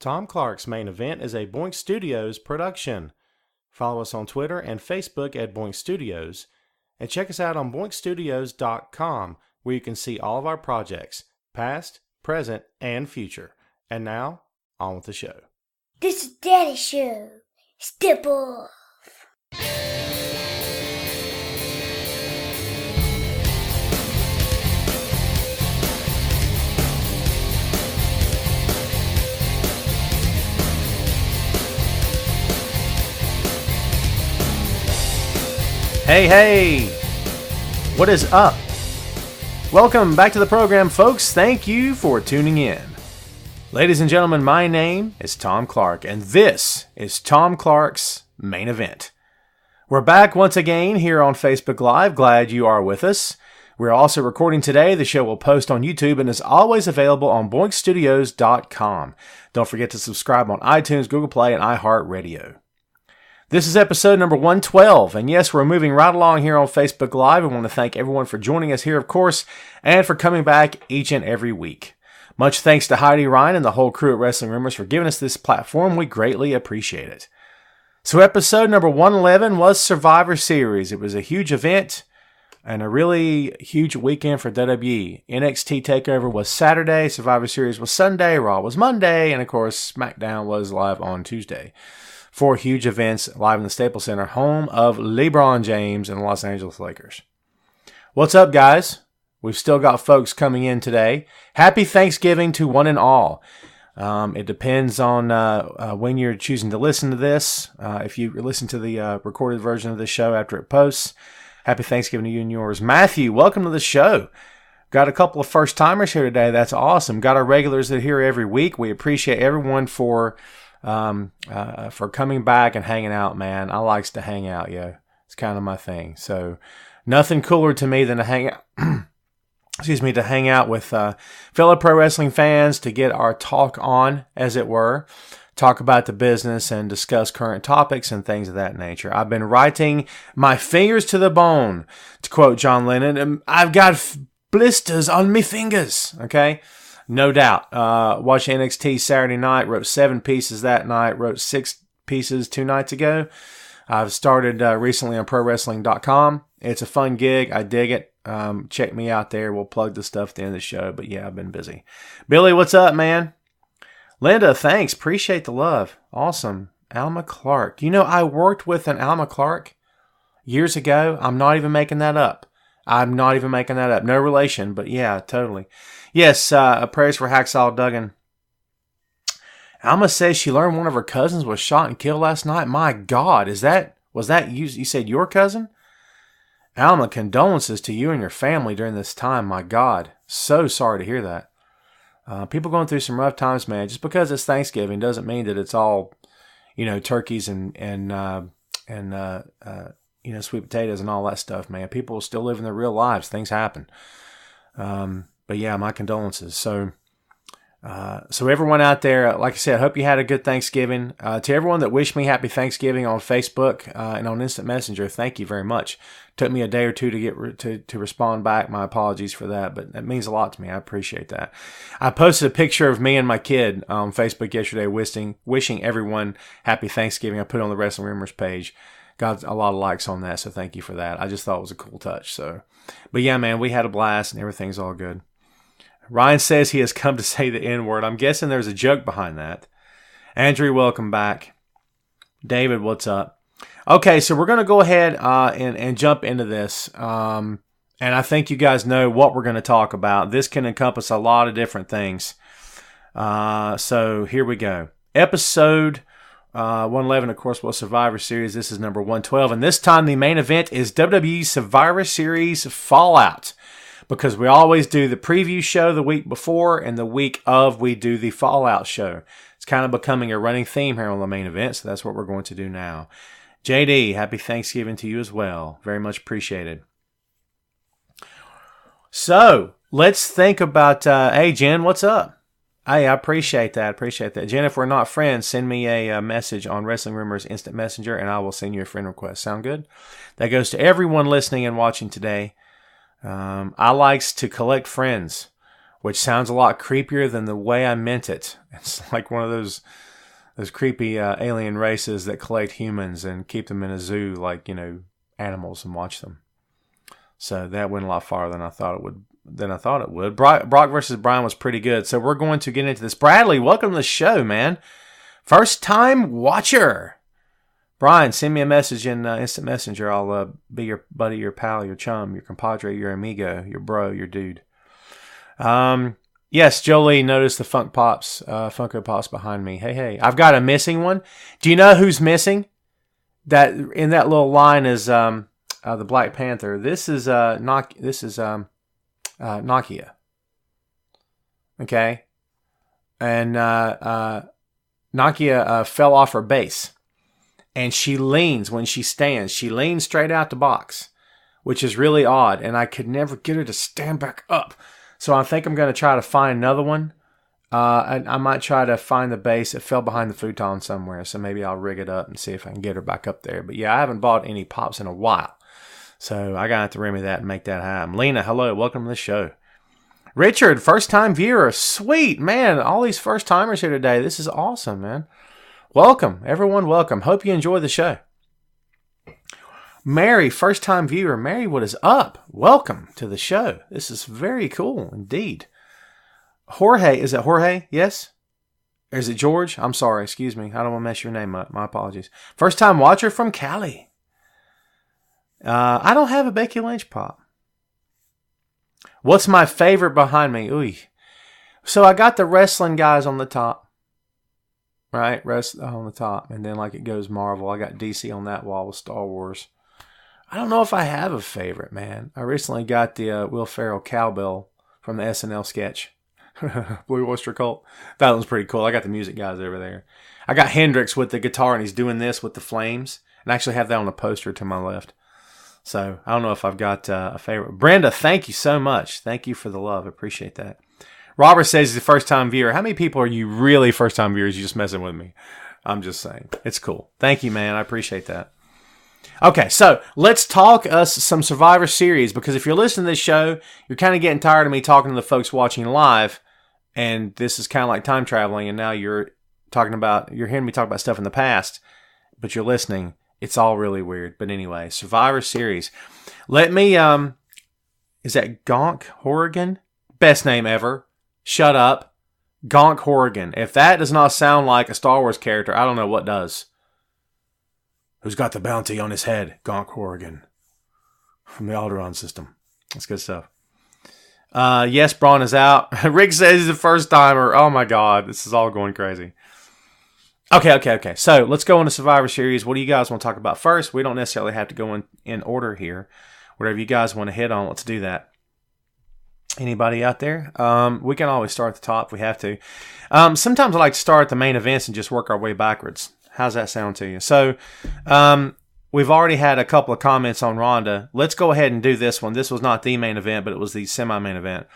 Tom Clark's Main Event is a Boink Studios production. Follow us on Twitter and Facebook at Boink Studios, and check us out on boinkstudios.com, where you can see all of our projects, past, present, and future. And now, on with the show. This is Daddy's show. Step off. Hey, what is up? Welcome back to the program, folks. Thank you for tuning in. Ladies and gentlemen, my name is Tom Clark, and this is Tom Clark's Main Event. We're back once again here on Facebook Live. Glad you are with us. We're also recording today. The show will post on YouTube and is always available on boinkstudios.com. Don't forget to subscribe on iTunes, Google Play, and iHeartRadio. This is episode number 112, and yes, we're moving right along here on Facebook Live. I want to thank everyone for joining us here, of course, and for coming back each and every week. Much thanks to Heidi Ryan and the whole crew at Wrestling Rumors for giving us this platform. We greatly appreciate it. So episode number 111 was Survivor Series. It was a huge event and a really huge weekend for WWE. NXT Takeover was Saturday, Survivor Series was Sunday, Raw was Monday, and of course, SmackDown was live on Tuesday. 4 huge events live in the Staples Center, home of LeBron James and the Los Angeles Lakers. What's up, guys? We've still got folks coming in today. Happy Thanksgiving to one and all. It depends on when you're choosing to listen to this. If you listen to the recorded version of the show after it posts, happy Thanksgiving to you and yours. Matthew, welcome to the show. Got a couple of first-timers here today. That's awesome. Got our regulars that are here every week. We appreciate everyone for coming back and hanging out, man. I likes to hang out, yeah. It's kind of my thing. So nothing cooler to me than to hang out, to hang out with fellow pro wrestling fans, to get our talk on, as it were, talk about the business and discuss current topics and things of that nature. I've been writing my fingers to the bone, to quote John Lennon, and I've got blisters on me fingers, okay? No doubt. Watched NXT Saturday night, wrote 7 pieces that night, wrote 6 pieces 2 nights ago. I've started recently on ProWrestling.com. It's a fun gig. I dig it. Check me out there. We'll plug the stuff at the end of the show. But yeah, I've been busy. Billy, what's up, man? Linda, thanks. Appreciate the love. Awesome. Alma Clark. You know, I worked with an Alma Clark years ago. I'm not even making that up. No relation, but yeah, totally. Yes, prayers for Hacksaw Duggan. Alma says she learned one of her cousins was shot and killed last night. My God, was that you? You said your cousin? Alma, condolences to you and your family during this time. My God, so sorry to hear that. People going through some rough times, man. Just because it's Thanksgiving doesn't mean that it's all, turkeys and sweet potatoes and all that stuff, man. People are still living their real lives. Things happen. But yeah, my condolences. So everyone out there, like I said, I hope you had a good Thanksgiving. To everyone that wished me happy Thanksgiving on Facebook and on Instant Messenger, thank you very much. Took me a day or two to get to respond back. My apologies for that, but that means a lot to me. I appreciate that. I posted a picture of me and my kid on Facebook yesterday, wishing everyone happy Thanksgiving. I put it on the Wrestling Rumors page. Got a lot of likes on that, so thank you for that. I just thought it was a cool touch. So, but yeah, man, we had a blast and everything's all good. Ryan says he has come to say the N-word. I'm guessing there's a joke behind that. Andrew, welcome back. David, what's up? Okay, so we're going to go ahead and jump into this. And I think you guys know what we're going to talk about. This can encompass a lot of different things. So here we go. Episode 111, of course, was Survivor Series. This is number 112. And this time the main event is WWE Survivor Series Fallout. Because we always do the preview show the week before, and the week of we do the Fallout show. It's kind of becoming a running theme here on the main event, so that's what we're going to do now. JD, happy Thanksgiving to you as well. Very much appreciated. So, let's think about, hey, Jen, what's up? Hey, I appreciate that. Jen, if we're not friends, send me a message on Wrestling Rumors Instant Messenger, and I will send you a friend request. Sound good? That goes to everyone listening and watching today. I likes to collect friends. which sounds a lot creepier than the way I meant it. It's like one of those creepy alien races that collect humans and keep them in a zoo like, animals and watch them. So that went a lot farther than I thought it would. Brock versus Brian was pretty good. So we're going to get into this. Bradley, welcome to the show, man. First time watcher. Brian, send me a message in Instant Messenger. I'll be your buddy, your pal, your chum, your compadre, your amigo, your bro, your dude. Yes, Jolie noticed the Funko Pops behind me. Hey, I've got a missing one. Do you know who's missing? That in that little line is the Black Panther. This is Nakia. Okay, and Nakia fell off her base, and she leans when she stands. She leans straight out the box, which is really odd, and I could never get her to stand back up. So I think I'm going to try to find another one. I might try to find the base. It fell behind the futon somewhere, so maybe I'll rig it up and see if I can get her back up there. But yeah, I haven't bought any pops in a while, so I got to remedy that and make that happen. Lena, hello, welcome to the show. Richard, first-time viewer. Sweet, man, all these first-timers here today. This is awesome, man. Welcome, everyone, welcome. Hope you enjoy the show. Mary, first-time viewer. Mary, what is up? Welcome to the show. This is very cool indeed. Jorge, is it Jorge? Yes? Or is it George? I'm sorry, excuse me. I don't want to mess your name up. My apologies. First-time watcher from Cali. I don't have a Becky Lynch pop. What's my favorite behind me? Ooh. So I got the wrestling guys on the top. Right? On the top. And then like it goes Marvel. I got DC on that wall with Star Wars. I don't know if I have a favorite, man. I recently got the Will Ferrell cowbell from the SNL sketch. Blue Oyster Cult. That one's pretty cool. I got the music guys over there. I got Hendrix with the guitar, and he's doing this with the flames. And I actually have that on a poster to my left. So I don't know if I've got a favorite. Brenda, thank you so much. Thank you for the love. I appreciate that. Robert says he's a first-time viewer. How many people are you really first-time viewers? You just messing with me. I'm just saying. It's cool. Thank you, man. I appreciate that. Okay, so let's talk us some Survivor Series, because if you're listening to this show, you're kind of getting tired of me talking to the folks watching live, and this is kind of like time traveling, and now you're hearing me talk about stuff in the past, but you're listening. It's all really weird. But anyway, Survivor Series. Let me, is that Gonk Horrigan? Best name ever. Shut up. Gonk Horrigan. If that does not sound like a Star Wars character, I don't know what does. Who's got the bounty on his head? Gonk Horrigan. From the Alderaan system. That's good stuff. Yes, Braun is out. Rick says he's a first timer. Oh my God. This is all going crazy. Okay. So let's go into Survivor Series. What do you guys want to talk about first? We don't necessarily have to go in order here. Whatever you guys want to hit on, let's do that. Anybody out there? We can always start at the top if we have to. Sometimes I like to start at the main events and just work our way backwards. How's that sound to you? So, we've already had a couple of comments on Ronda. Let's go ahead and do this one. This was not the main event, but it was the semi-main event.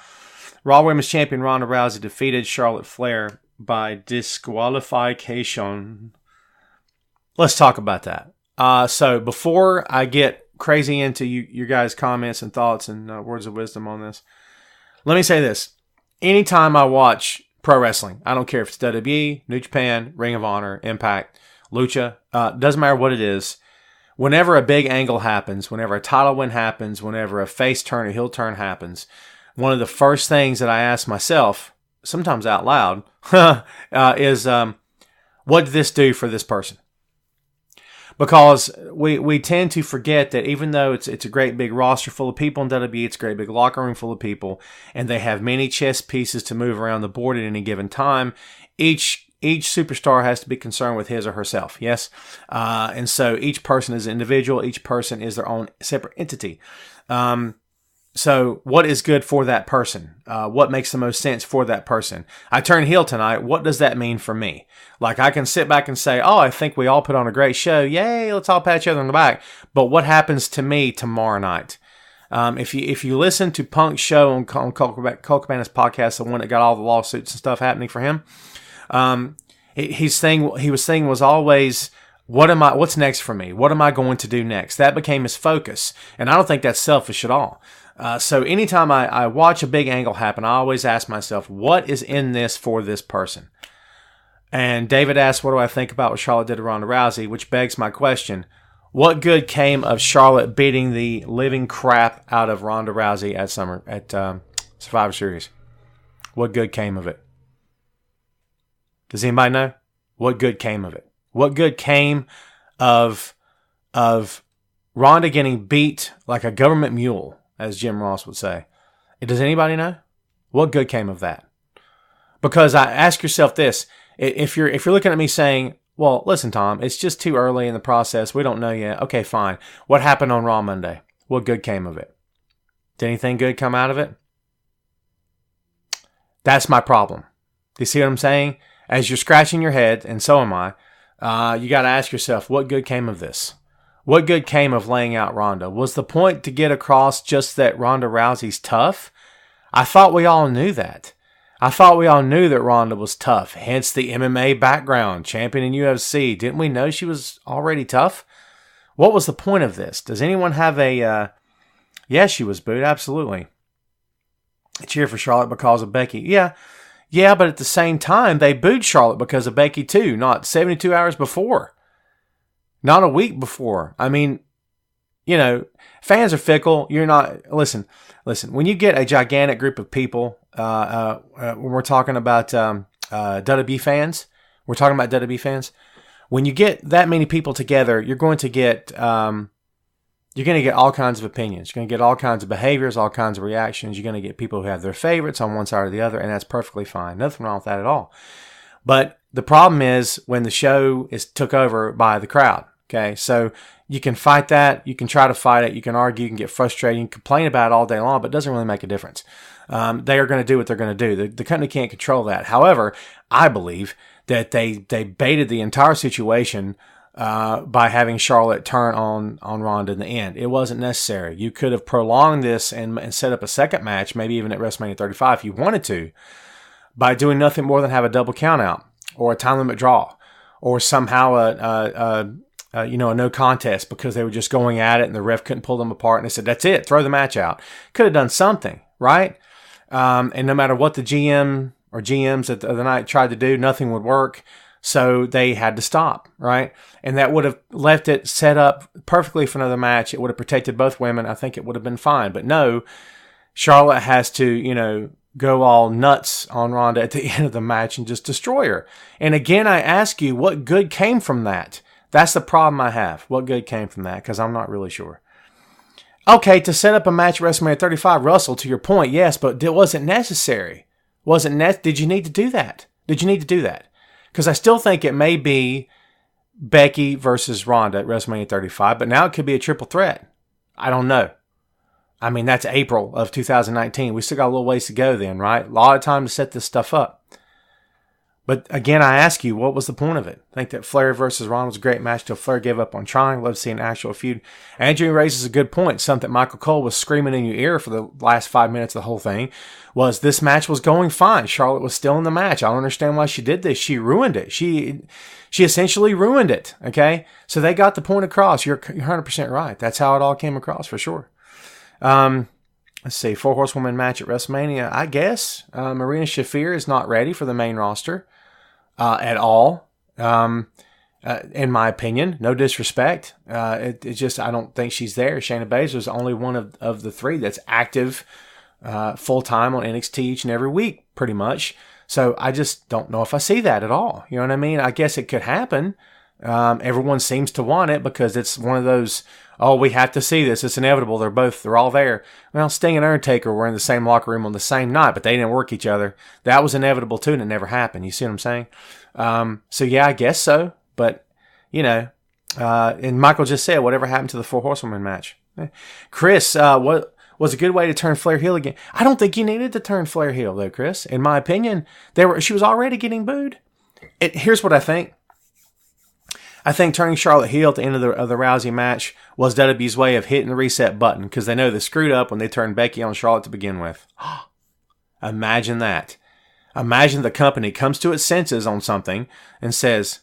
Raw Women's Champion Ronda Rousey defeated Charlotte Flair by disqualification. Let's talk about that. So before I get crazy into your guys' comments and thoughts and words of wisdom on this, let me say this. Anytime I watch pro wrestling, I don't care if it's WWE, New Japan, Ring of Honor, Impact, Lucha, doesn't matter what it is. Whenever a big angle happens, whenever a title win happens, whenever a face turn or heel turn happens, one of the first things that I ask myself, sometimes out loud, is what did this do for this person? Because we tend to forget that even though it's a great big roster full of people in WWE, it's a great big locker room full of people, and they have many chess pieces to move around the board at any given time, each superstar has to be concerned with his or herself, yes? And so each person is an individual. Each person is their own separate entity. So what is good for that person? What makes the most sense for that person? I turn heel tonight. What does that mean for me? Like, I can sit back and say, oh, I think we all put on a great show. Yay, let's all pat each other on the back. But what happens to me tomorrow night? If you listen to Punk's show on Cole Cabana's podcast, the one that got all the lawsuits and stuff happening for him, his thing was always, what's next for me? What am I going to do next? That became his focus. And I don't think that's selfish at all. So anytime I watch a big angle happen, I always ask myself, what is in this for this person? And David asked, what do I think about what Charlotte did to Ronda Rousey? Which begs my question, what good came of Charlotte beating the living crap out of Ronda Rousey at Survivor Series? What good came of it? Does anybody know? What good came of it? What good came of Ronda getting beat like a government mule, as Jim Ross would say? Does anybody know? What good came of that? Because I ask yourself this, if you're looking at me saying, well, listen, Tom, it's just too early in the process. We don't know yet. Okay, fine. What happened on Raw Monday? What good came of it? Did anything good come out of it? That's my problem. Do you see what I'm saying? As you're scratching your head, and so am I, you got to ask yourself, what good came of this? What good came of laying out Ronda? Was the point to get across just that Ronda Rousey's tough? I thought we all knew that. I thought we all knew that Ronda was tough, hence the MMA background, champion in UFC. Didn't we know she was already tough? What was the point of this? Does anyone have a... Yes, she was booed, absolutely. Cheer for Charlotte because of Becky. Yeah, but at the same time, they booed Charlotte because of Becky too, not 72 hours before. Not a week before. I mean, fans are fickle. You're not... Listen, when you get a gigantic group of people, when we're talking about WWE fans, when you get that many people together, you're going to get all kinds of opinions. You're going to get all kinds of behaviors, all kinds of reactions. You're going to get people who have their favorites on one side or the other, and that's perfectly fine. Nothing wrong with that at all. But the problem is when the show is took over by the crowd. Okay, so you can fight that. You can try to fight it. You can argue. You can get frustrated. You can complain about it all day long, but it doesn't really make a difference. They are going to do what they're going to do. The company can't control that. However, I believe that they baited the entire situation by having Charlotte turn on Ronda in the end. It wasn't necessary. You could have prolonged this and set up a second match, maybe even at WrestleMania 35 if you wanted to, by doing nothing more than have a double count out or a time limit draw or somehow a no contest because they were just going at it and the ref couldn't pull them apart and they said, that's it, throw the match out. Could have done something, right? And no matter what the GM or GMs of the night tried to do, nothing would work. So they had to stop, right? And that would have left it set up perfectly for another match. It would have protected both women. I think it would have been fine. But no, Charlotte has to, go all nuts on Ronda at the end of the match and just destroy her. And again, I ask you, what good came from that? That's the problem I have. What good came from that? Because I'm not really sure. Okay, to set up a match at WrestleMania 35, Russell, to your point, yes, but it wasn't necessary. Did you need to do that? Because I still think it may be Becky versus Ronda at WrestleMania 35, but now it could be a triple threat. I don't know. I mean, that's April of 2019. We still got a little ways to go then, right? A lot of time to set this stuff up. But again, I ask you, what was the point of it? I think that Flair versus Ronda was a great match till Flair gave up on trying. Love to see an actual feud. Andrew raises a good point. Something Michael Cole was screaming in your ear for the last 5 minutes of the whole thing was this match was going fine. Charlotte was still in the match. I don't understand why she did this. She ruined it. She essentially ruined it. Okay? So they got the point across. You're 100% right. That's how it all came across for sure. Let's see. 4 horsewoman match at WrestleMania. I guess Marina Shafir is not ready for the main roster. At all, in my opinion. No disrespect. It's just I don't think she's there. Shayna Baszler is only one of the three that's active full-time on NXT each and every week, pretty much. So I just don't know if I see that at all. You know what I mean? I guess it could happen. Everyone seems to want it because it's one of those, oh, we have to see this. It's inevitable. They're all there. Well, Sting and Undertaker were in the same locker room on the same night, but they didn't work each other. That was inevitable too, and it never happened. You see what I'm saying? So yeah, I guess so. But, and Michael just said, whatever happened to the 4 horsewoman match? Chris, what was a good way to turn Flair heel again? I don't think you needed to turn Flair heel though, Chris. In my opinion, she was already getting booed. Here's what I think. I think turning Charlotte heel at the end of the Rousey match was WWE's way of hitting the reset button because they know they screwed up when they turned Becky on Charlotte to begin with. Imagine that. Imagine the company comes to its senses on something and says,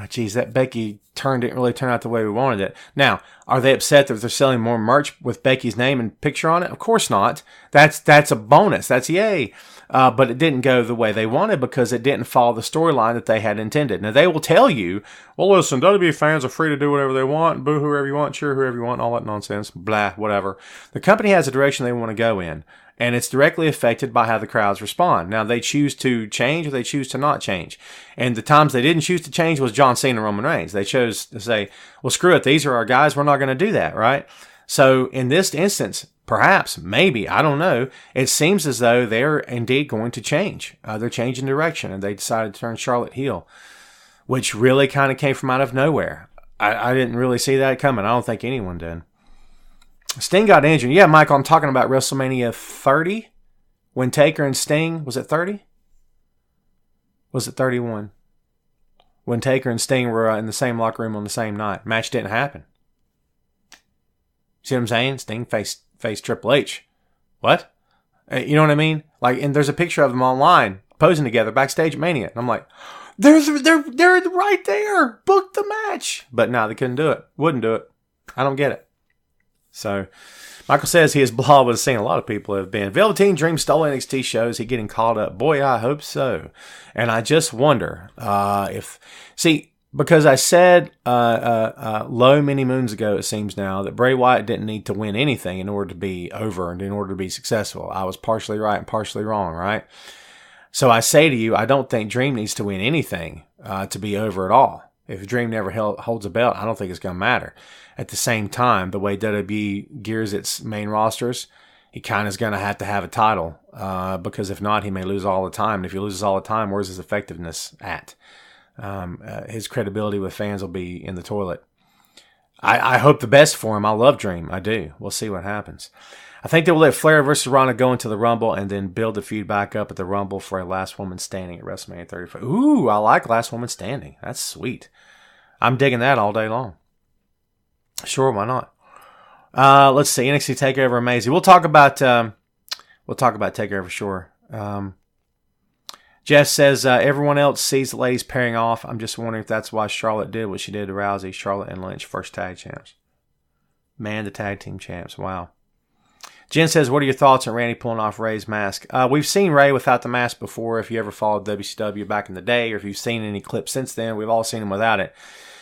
geez, that Becky didn't really turn out the way we wanted it. Now, are they upset that they're selling more merch with Becky's name and picture on it? Of course not. That's a bonus. That's yay. But it didn't go the way they wanted because it didn't follow the storyline that they had intended. Now, they will tell you, well, listen, WWE fans are free to do whatever they want, boo whoever you want, cheer whoever you want, all that nonsense, blah, whatever. The company has a direction they want to go in, and it's directly affected by how the crowds respond. Now, they choose to change or they choose to not change. And the times they didn't choose to change was John Cena and Roman Reigns. They chose to say, well, screw it, these are our guys, we're not going to do that, right? So in this instance, perhaps, maybe, I don't know, it seems as though they're indeed going to change. They're changing direction, and they decided to turn Charlotte heel, which really kind of came from out of nowhere. I didn't really see that coming. I don't think anyone did. Sting got injured. Yeah, Michael, I'm talking about WrestleMania 30 when Taker and Sting, was it 30? Was it 31? When Taker and Sting were in the same locker room on the same night. Match didn't happen. See what I'm saying? Sting faced Triple H. What? You know what I mean? Like, and there's a picture of them online posing together backstage at Mania. And I'm like, they're right there. Book the match. But no, they couldn't do it. Wouldn't do it. I don't get it. So, Michael says his blog was seeing a lot of people have been. Velveteen Dream stole NXT shows. He getting caught up. Boy, I hope so. And I just wonder because I said low many moons ago, it seems now, that Bray Wyatt didn't need to win anything in order to be over and in order to be successful. I was partially right and partially wrong, right? So I say to you, I don't think Dream needs to win anything to be over at all. If Dream never holds a belt, I don't think it's going to matter. At the same time, the way WWE gears its main rosters, he kind of is going to have a title because if not, he may lose all the time. And if he loses all the time, where's his effectiveness at? His credibility with fans will be in the toilet. I hope the best for him. I love Dream. I do. We'll see what happens. I think they will let Flair versus Ronda go into the Rumble and then build the feud back up at the Rumble for a Last Woman Standing at WrestleMania 35. Ooh, I like Last Woman Standing. That's sweet. I'm digging that all day long. Sure, why not? Let's see. NXT Takeover, amazing. We'll talk about Takeover, sure. Jeff says everyone else sees the ladies pairing off. I'm just wondering if that's why Charlotte did what she did to Rousey. Charlotte and Lynch, first tag champs. Man, the tag team champs. Wow. Jen says, what are your thoughts on Randy pulling off Ray's mask? We've seen Ray without the mask before. If you ever followed WCW back in the day, or if you've seen any clips since then, we've all seen him without it.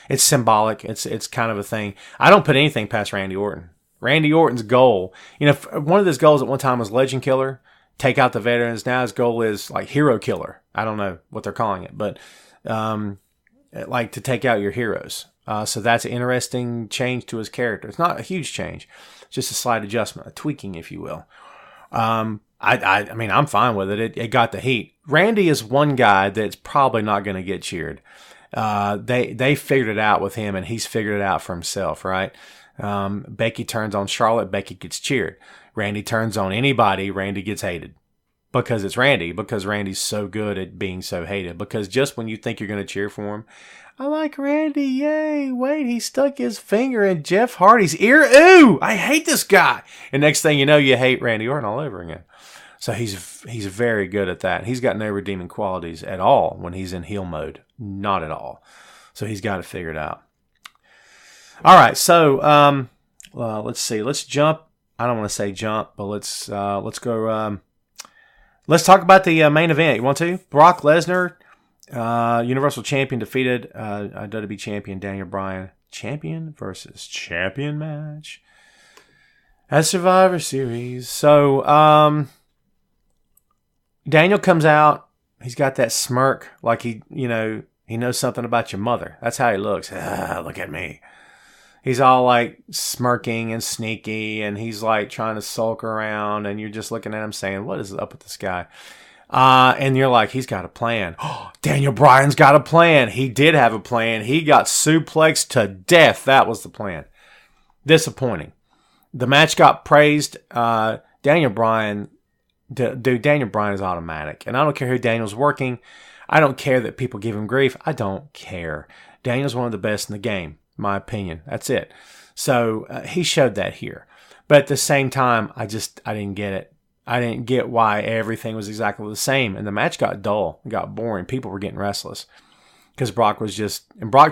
It's symbolic. It's kind of a thing. I don't put anything past Randy Orton. Randy Orton's goal, one of his goals at one time was Legend Killer, take out the veterans. Now his goal is like Hero Killer. I don't know what they're calling it, but like to take out your heroes. So that's an interesting change to his character. It's not a huge change. It's just a slight adjustment, a tweaking, if you will. I mean, I'm fine with it. It got the heat. Randy is one guy that's probably not going to get cheered. They figured it out with him, and he's figured it out for himself, right? Becky turns on Charlotte, Becky gets cheered. Randy turns on anybody, Randy gets hated. Because it's Randy, because Randy's so good at being so hated. Because just when you think you're going to cheer for him, I like Randy, yay, wait, he stuck his finger in Jeff Hardy's ear, ooh, I hate this guy. And next thing you know, you hate Randy Orton all over again. So he's very good at that. He's got no redeeming qualities at all when he's in heel mode. Not at all. So he's got to figure it out. All right, so let's see. Let's jump. I don't want to say jump, but let's go. Let's talk about the main event. You want to? Brock Lesnar, Universal Champion, defeated WWE Champion Daniel Bryan. Champion versus champion match at Survivor Series. So Daniel comes out. He's got that smirk, like he knows something about your mother. That's how he looks. Look at me. He's all like smirking and sneaky, and he's like trying to sulk around, and you're just looking at him saying, what is up with this guy? And you're like, he's got a plan. Daniel Bryan's got a plan. He did have a plan. He got suplexed to death. That was the plan. Disappointing. The match got praised. Daniel Bryan is automatic. And I don't care who Daniel's working. I don't care that people give him grief. I don't care. Daniel's one of the best in the game. My opinion. That's it. So he showed that here. But at the same time, I didn't get it. I didn't get why everything was exactly the same. And the match got dull. It got boring. People were getting restless. because Brock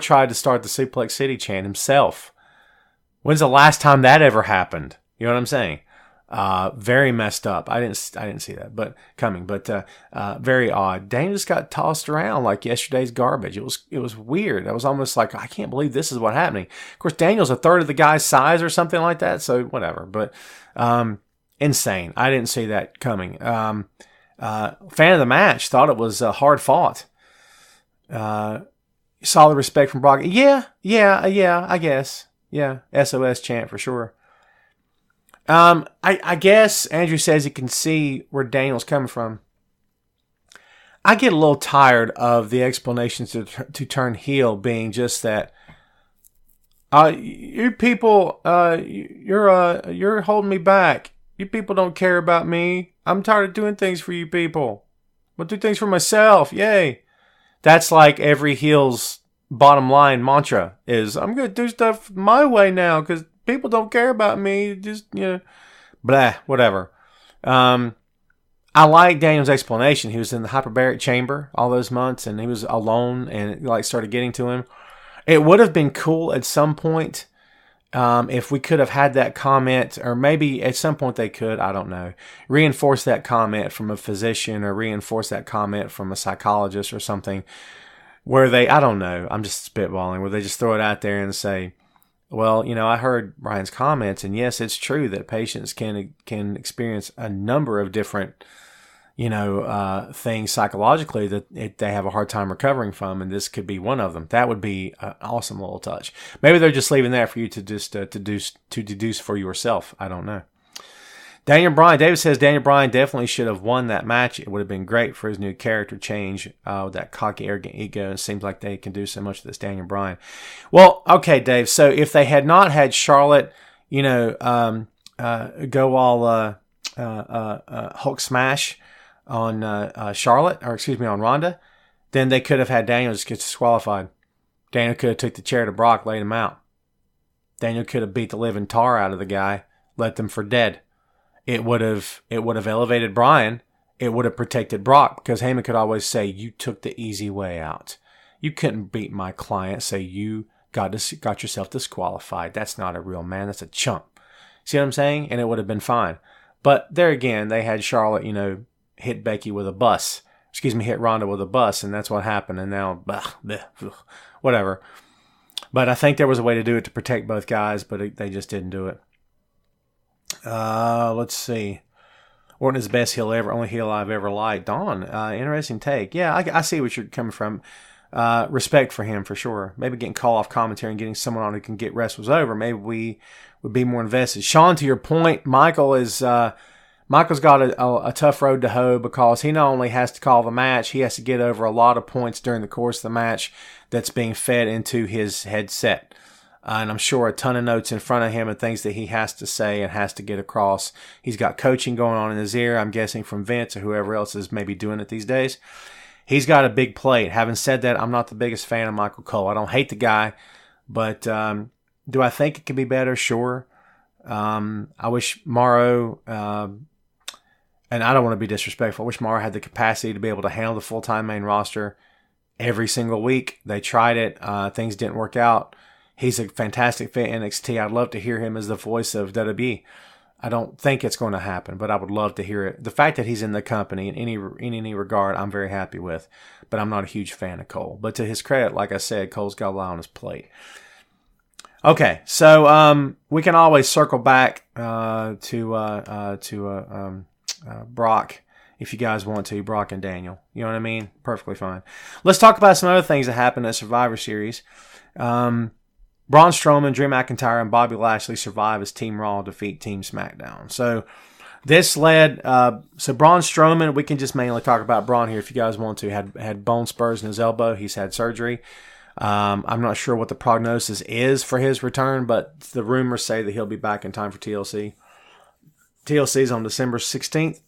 tried to start the Suplex City chant himself. When's the last time that ever happened? You know what I'm saying? Very messed up. I didn't see that, but very odd. Daniel just got tossed around like yesterday's garbage. It was weird. I was almost like, I can't believe this is what's happening. Of course, Daniel's a third of the guy's size or something like that, so whatever. But insane. I didn't see that coming. Fan of the match thought it was hard fought. Solid respect from Brock. Yeah, I guess. Yeah, SOS chant for sure. I guess Andrew says he can see where Daniel's coming from. I get a little tired of the explanations to turn heel being just that. You people, you're holding me back. You people don't care about me. I'm tired of doing things for you people. I'll do things for myself. Yay. That's like every heel's bottom line mantra is, I'm going to do stuff my way now because people don't care about me. Just, blah, whatever. I like Daniel's explanation. He was in the hyperbaric chamber all those months and he was alone and it started getting to him. It would have been cool at some point if we could have had that comment, or maybe at some point they could, I don't know, reinforce that comment from a physician or reinforce that comment from a psychologist or something where they, I don't know, I'm just spitballing, where they just throw it out there and say, well, I heard Brian's comments, and yes, it's true that patients can experience a number of different, things psychologically that they have a hard time recovering from, and this could be one of them. That would be an awesome little touch. Maybe they're just leaving that for you to just to deduce for yourself. I don't know. David says Daniel Bryan definitely should have won that match. It would have been great for his new character change with that cocky, arrogant ego. It seems like they can do so much with this Daniel Bryan. Well, okay, Dave. So if they had not had Charlotte, go all Hulk smash on Charlotte, or excuse me, on Ronda, then they could have had Daniel just get disqualified. Daniel could have took the chair to Brock, laid him out. Daniel could have beat the living tar out of the guy, let them for dead. It would have elevated Bryan. It would have protected Brock because Heyman could always say, you took the easy way out. You couldn't beat my client, so you got yourself disqualified. That's not a real man. That's a chump. See what I'm saying? And it would have been fine. But there again, they had Charlotte, hit Becky with a bus. Hit Ronda with a bus, and that's what happened. And now, whatever. But I think there was a way to do it to protect both guys, but they just didn't do it. Let's see. Orton is the best heel ever, only heel I've ever liked. Dawn, interesting take. Yeah, I see what you're coming from. Respect for him for sure. Maybe getting call off commentary and getting someone on who can get wrestlers over. Maybe we would be more invested. Sean, to your point, Michael's got a tough road to hoe because he not only has to call the match, he has to get over a lot of points during the course of the match that's being fed into his headset. And I'm sure a ton of notes in front of him and things that he has to say and has to get across. He's got coaching going on in his ear, I'm guessing from Vince or whoever else is maybe doing it these days. He's got a big plate. Having said that, I'm not the biggest fan of Michael Cole. I don't hate the guy, but do I think it could be better? Sure. I wish Morrow, and I don't want to be disrespectful, I wish Morrow had the capacity to be able to handle the full-time main roster every single week. They tried it. Things didn't work out. He's a fantastic fit in NXT. I'd love to hear him as the voice of WWE. I don't think it's going to happen, but I would love to hear it. The fact that he's in the company in any regard, I'm very happy with, but I'm not a huge fan of Cole. But to his credit, like I said, Cole's got a lot on his plate. Okay, so we can always circle back to Brock if you guys want to, Brock and Daniel. You know what I mean? Perfectly fine. Let's talk about some other things that happened at Survivor Series. Braun Strowman, Drew McIntyre, and Bobby Lashley survive as Team Raw defeat Team SmackDown. So this led, so Braun Strowman, we can just mainly talk about Braun here if you guys want to, had bone spurs in his elbow. He's had surgery. I'm not sure what the prognosis is for his return, but the rumors say that he'll be back in time for TLC. TLC is on December 16th.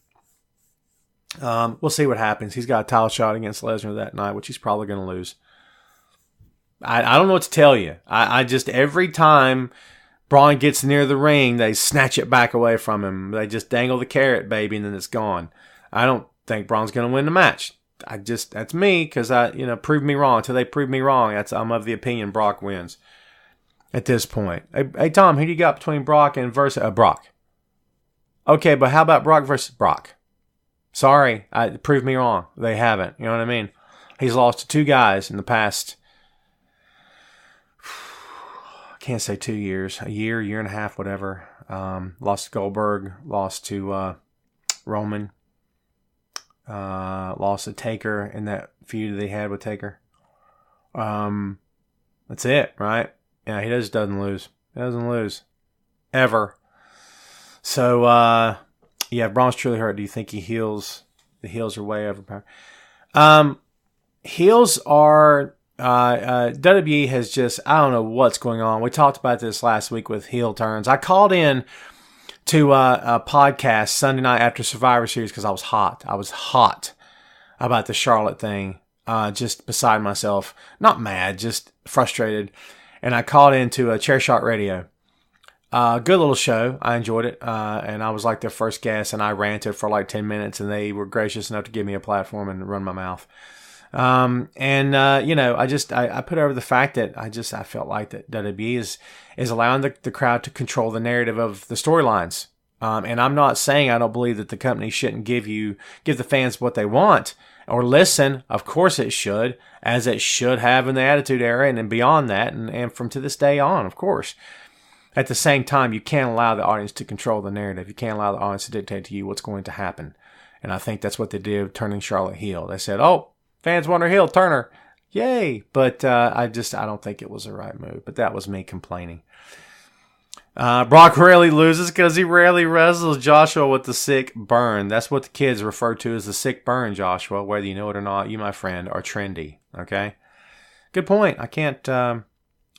We'll see what happens. He's got a title shot against Lesnar that night, which he's probably going to lose. I don't know what to tell you. I just, every time Braun gets near the ring, they snatch it back away from him. They just dangle the carrot, baby, and then it's gone. I don't think Braun's going to win the match. that's me, because prove me wrong. Until they prove me wrong, I'm of the opinion Brock wins at this point. Hey Tom, who do you got between Brock and Brock? Okay, but how about Brock versus Brock? Sorry, prove me wrong. They haven't. You know what I mean? He's lost to two guys in the past, I can't say 2 years, a year and a half, whatever. Lost to Goldberg, lost to Roman, lost to Taker in that feud they had with Taker. That's it, right? Yeah, he just doesn't lose. He doesn't lose. Ever. So, yeah, Braun's truly hurt. Do you think he heals? The heels are way overpowered. Heels are... WWE has just... I don't know what's going on. We talked about this last week with heel turns. I called in to a podcast Sunday night after Survivor Series because I was hot. I was hot about the Charlotte thing. Just beside myself. Not mad, just frustrated. And I called into a Chairshot Radio. Good little show. I enjoyed it. And I was like their first guest, and I ranted for like 10 minutes, and they were gracious enough to give me a platform and run my mouth. I put over the fact that I felt like that WWE is allowing the crowd to control the narrative of the storylines. And I'm not saying I don't believe that the company shouldn't give the fans what they want or listen. Of course it should, as it should have in the Attitude Era and beyond that, and from to this day on, of course. At the same time, you can't allow the audience to control the narrative. You can't allow the audience to dictate to you what's going to happen. And I think that's what they did, turning Charlotte heel. They said, "Oh, fans want her heel, turn her. Yay." But I don't think it was the right move. But that was me complaining. Brock rarely loses because he rarely wrestles Joshua with the sick burn. That's what the kids refer to as the sick burn, Joshua. Whether you know it or not, you, my friend, are trendy. Okay? Good point. I can't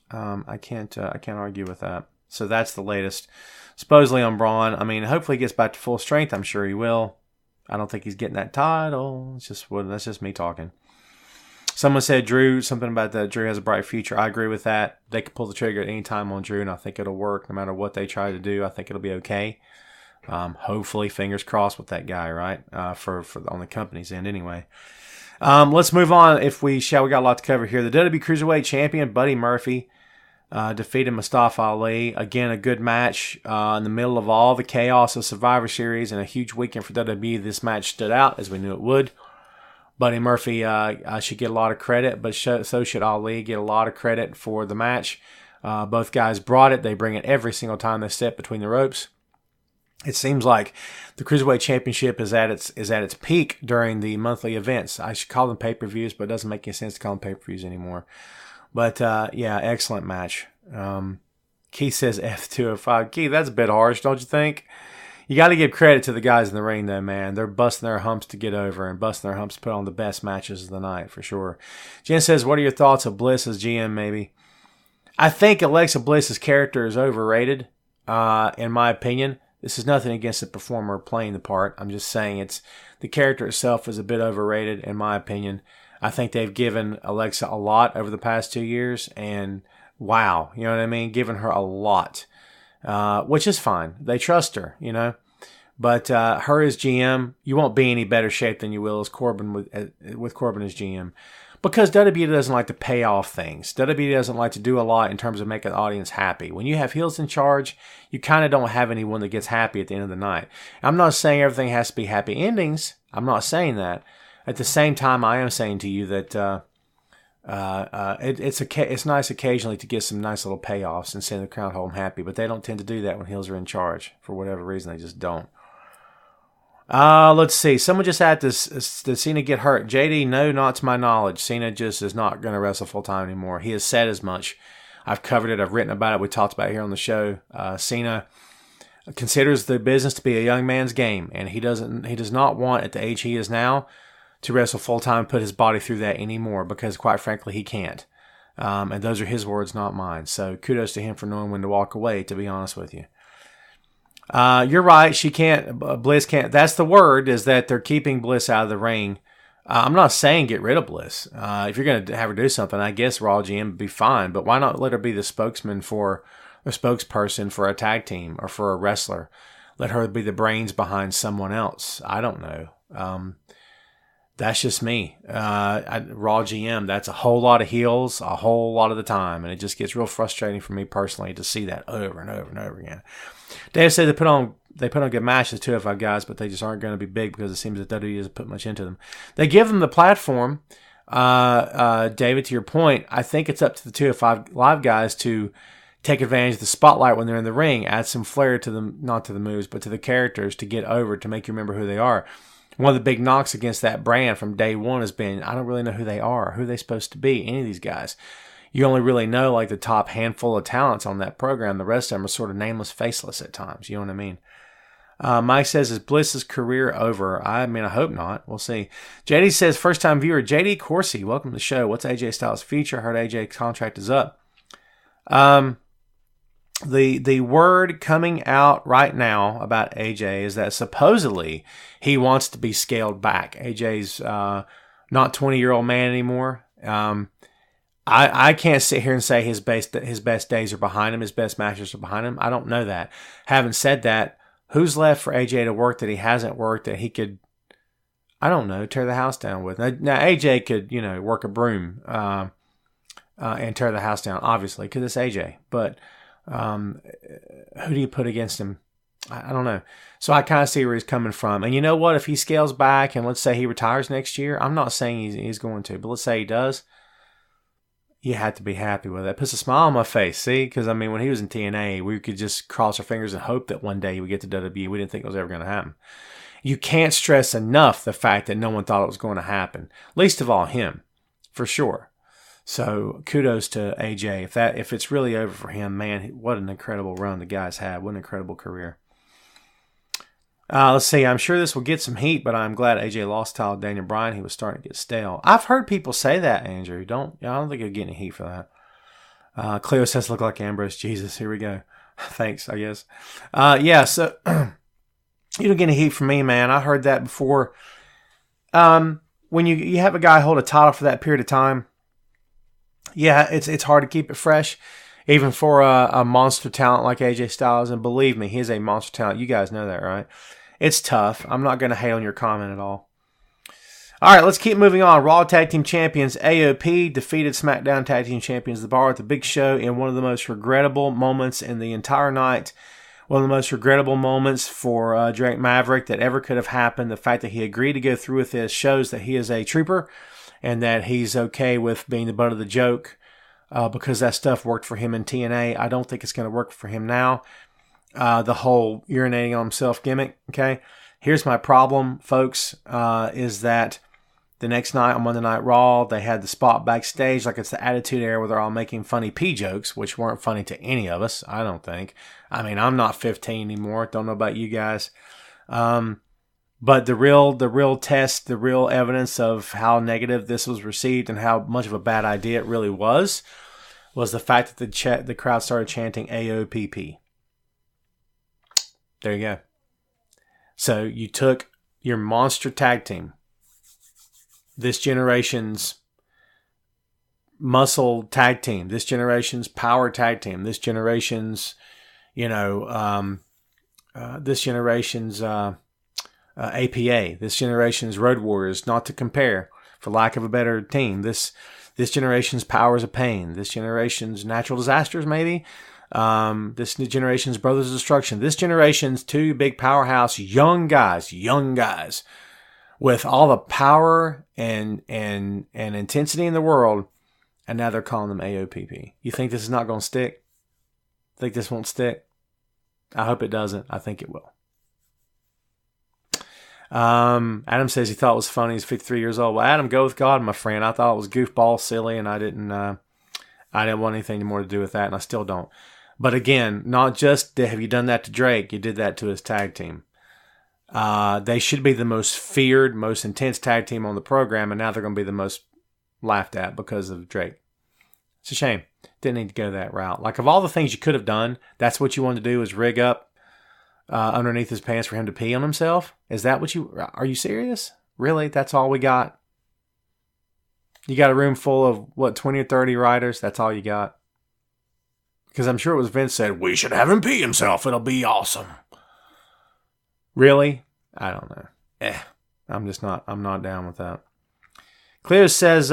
argue with that. So that's the latest. Supposedly on Braun. I mean, hopefully he gets back to full strength. I'm sure he will. I don't think he's getting that title. That's just me talking. Someone said something about that Drew has a bright future. I agree with that. They could pull the trigger at any time on Drew, and I think it'll work no matter what they try to do. I think it'll be okay. Hopefully, fingers crossed with that guy, right? For on the company's end anyway. Let's move on if we shall. We got a lot to cover here. The WWE Cruiserweight Champion, Buddy Murphy, defeated Mustafa Ali. Again, a good match in the middle of all the chaos of Survivor Series and a huge weekend for WWE. This match stood out, as we knew it would. Buddy Murphy should get a lot of credit, but so should Ali get a lot of credit for the match. Both guys brought it. They bring it every single time they step between the ropes. It seems like the Cruiserweight Championship is at its peak during the monthly events. I should call them pay-per-views, but it doesn't make any sense to call them pay-per-views anymore. But, yeah, excellent match. Keith says F205. Keith, that's a bit harsh, don't you think? You got to give credit to the guys in the ring, though, man. They're busting their humps to get over and busting their humps to put on the best matches of the night, for sure. Jen says, what are your thoughts of Bliss as GM, maybe? I think Alexa Bliss's character is overrated, in my opinion. This is nothing against the performer playing the part. I'm just saying the character itself is a bit overrated, in my opinion. I think they've given Alexa a lot over the past 2 years, and wow, you know what I mean? Given her a lot, which is fine. They trust her, you know. But her as GM, you won't be any better shape than you will as Corbin with Corbin as GM. Because WWE doesn't like to pay off things. WWE doesn't like to do a lot in terms of making the audience happy. When you have heels in charge, you kind of don't have anyone that gets happy at the end of the night. I'm not saying everything has to be happy endings. I'm not saying that. At the same time, I am saying to you that it's nice occasionally to get some nice little payoffs and send the crowd home happy, but they don't tend to do that when heels are in charge. For whatever reason, they just don't. Let's see. Someone just had did Cena get hurt? JD, no, not to my knowledge. Cena just is not going to wrestle full time anymore. He has said as much. I've covered it. I've written about it. We talked about it here on the show. Cena considers the business to be a young man's game, and he does not want, at the age he is now, to wrestle full time, put his body through that anymore, because quite frankly, he can't. And those are his words, not mine. So kudos to him for knowing when to walk away, to be honest with you. You're right. Bliss can't. That's the word, is that they're keeping Bliss out of the ring. I'm not saying get rid of Bliss. If you're going to have her do something, I guess Raw GM would be fine. But why not let her be the spokesperson for a tag team or for a wrestler? Let her be the brains behind someone else. I don't know. That's just me. Raw GM, that's a whole lot of heels a whole lot of the time. And it just gets real frustrating for me personally to see that over and over and over again. Dave said they put on good matches, 205 guys, but they just aren't going to be big because it seems that WWE doesn't put much into them. They give them the platform. David, to your point, I think it's up to the 205 Live guys to take advantage of the spotlight when they're in the ring, add some flair to them, not to the moves, but to the characters to get over, to make you remember who they are. One of the big knocks against that brand from day one has been, I don't really know who they are, who they're supposed to be, any of these guys. You only really know like the top handful of talents on that program. The rest of them are sort of nameless, faceless at times. You know what I mean? Mike says, is Bliss's career over? I mean, I hope not. We'll see. JD says, first-time viewer, JD Corsi, welcome to the show. What's AJ Styles' future? I heard AJ's contract is up. The word coming out right now about AJ is that supposedly he wants to be scaled back. AJ's not 20-year-old man anymore. I can't sit here and say his best days are behind him, his best matches are behind him. I don't know that. Having said that, who's left for AJ to work that he hasn't worked that he could, I don't know, tear the house down with? Now AJ could, work a broom and tear the house down, obviously, because it's AJ. But who do you put against him? I don't know. So I kind of see where he's coming from. And you know what? If he scales back and let's say he retires next year, I'm not saying he's going to, but let's say he does, you have to be happy with it. It puts a smile on my face, see? Because, I mean, when he was in TNA, we could just cross our fingers and hope that one day he would get to WWE. We didn't think it was ever going to happen. You can't stress enough the fact that no one thought it was going to happen. Least of all him, for sure. So kudos to AJ. If it's really over for him, man, what an incredible run the guy's had. What an incredible career. Let's see. I'm sure this will get some heat, but I'm glad AJ lost title to Daniel Bryan. He was starting to get stale. I've heard people say that, Andrew. I don't think you'll get any heat for that. Cleo says look like Ambrose. Jesus, here we go. Thanks, I guess. Yeah, so you don't get any heat from me, man. I heard that before. When you have a guy hold a title for that period of time, yeah, it's hard to keep it fresh, even for a monster talent like AJ Styles. And believe me, he's a monster talent. You guys know that, right? It's tough. I'm not going to hate on your comment at all. All right, let's keep moving on. Raw Tag Team Champions AOP defeated SmackDown Tag Team Champions The Bar at the Big Show in one of the most regrettable moments in the entire night. One of the most regrettable moments for Drake Maverick that ever could have happened. The fact that he agreed to go through with this shows that he is a trooper and that he's okay with being the butt of the joke because that stuff worked for him in TNA. I don't think it's going to work for him now. The whole urinating on himself gimmick, okay? Here's my problem, folks, is that the next night on Monday Night Raw, they had the spot backstage like it's the Attitude Era where they're all making funny pee jokes, which weren't funny to any of us, I don't think. I mean, I'm not 15 anymore. Don't know about you guys. But the real test, the real evidence of how negative this was received and how much of a bad idea it really was the fact that the crowd started chanting AOPP. There you go. So you took your monster tag team, this generation's muscle tag team, this generation's power tag team, this generation's, this generation's APA, this generation's Road Warriors, not to compare, for lack of a better team. This generation's Powers of Pain, this generation's Natural Disasters, maybe. This new generation's Brothers of Destruction. This generation's two big powerhouse young guys with all the power and intensity in the world, and now they're calling them AOPP. You think this is not going to stick? Think this won't stick? I hope it doesn't. I think it will. Adam says he thought it was funny. He's 53 years old. Well, Adam, go with God, my friend. I thought it was goofball, silly, and I didn't want anything more to do with that, and I still don't. But again, not just have you done that to Drake, you did that to his tag team. They should be the most feared, most intense tag team on the program, and now they're going to be the most laughed at because of Drake. It's a shame. Didn't need to go that route. Like, of all the things you could have done, that's what you wanted to do, is rig up underneath his pants for him to pee on himself? Is that what are you serious? Really? That's all we got? You got a room full of, 20 or 30 writers? That's all you got? Because I'm sure it was Vince said, we should have him pee himself. It'll be awesome. Really? I don't know. I'm not down with that. Cleo says,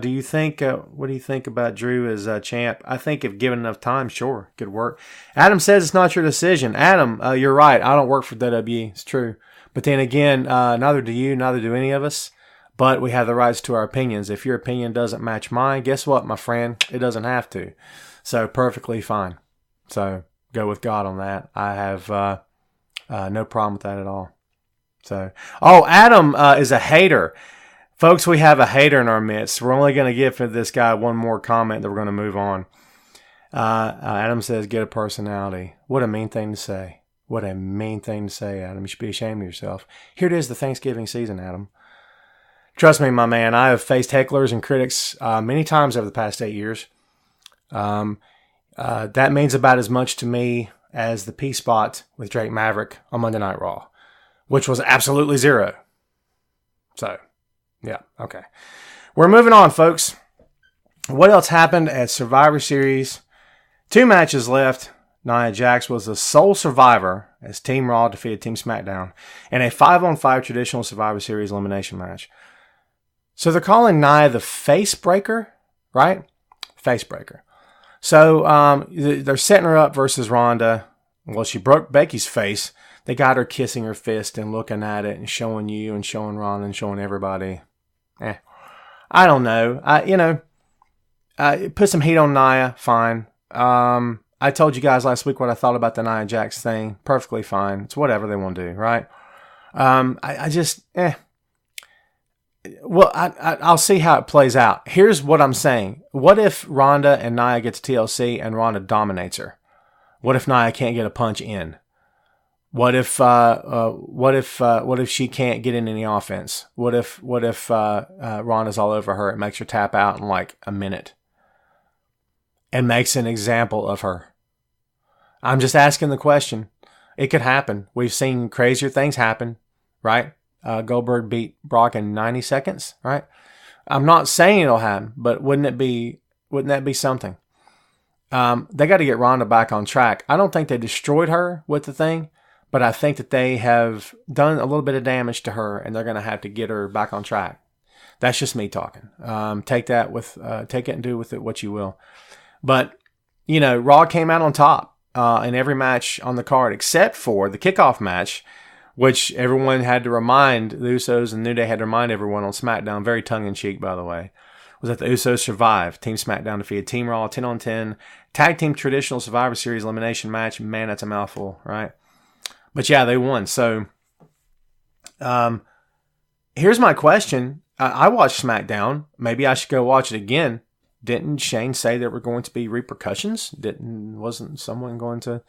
do you think, what do you think about Drew as champ? I think if given enough time, sure, could work. Adam says it's not your decision. Adam, you're right. I don't work for WWE. It's true. But then again, neither do you, neither do any of us. But we have the rights to our opinions. If your opinion doesn't match mine, guess what, my friend? It doesn't have to. So perfectly fine. So go with God on that. I have no problem with that at all. So, Adam is a hater. Folks, we have a hater in our midst. We're only going to give this guy one more comment, that we're going to move on. Adam says, get a personality. What a mean thing to say. What a mean thing to say, Adam. You should be ashamed of yourself. Here it is, the Thanksgiving season, Adam. Trust me, my man, I have faced hecklers and critics many times over the past 8 years. That means about as much to me as the P spot with Drake Maverick on Monday Night Raw, which was absolutely zero. So, yeah, okay. We're moving on, folks. What else happened at Survivor Series? 2 matches left. Nia Jax was the sole survivor as Team Raw defeated Team SmackDown in a 5-on-5 traditional Survivor Series elimination match. So they're calling Nia the face breaker, right? Face breaker. So they're setting her up versus Ronda. Well, she broke Becky's face. They got her kissing her fist and looking at it and showing you and showing Ronda and showing everybody. I don't know. Put some heat on Nia. Fine. I told you guys last week what I thought about the Nia Jax thing. Perfectly fine. It's whatever they want to do, right? Well, I'll see how it plays out. Here's what I'm saying. What if Ronda and Nia get to TLC and Ronda dominates her? What if Nia can't get a punch in? What if she can't get in any offense? What if Ronda's all over her and makes her tap out in like a minute and makes an example of her? I'm just asking the question. It could happen. We've seen crazier things happen, right? Goldberg beat Brock in 90 seconds, right? I'm not saying it'll happen, but wouldn't that be something? They got to get Ronda back on track. I don't think they destroyed her with the thing, but I think that they have done a little bit of damage to her, and they're going to have to get her back on track. That's just me talking. Take it and do with it what you will. But, Raw came out on top in every match on the card, except for the kickoff match, which everyone had to remind, the Usos and New Day had to remind everyone on SmackDown, very tongue-in-cheek, by the way, was that the Usos survived. Team SmackDown defeated Team Raw 10-on-10, tag team traditional Survivor Series elimination match. Man, that's a mouthful, right? But yeah, they won. So here's my question. I watched SmackDown. Maybe I should go watch it again. Didn't Shane say there were going to be repercussions? Wasn't someone going to...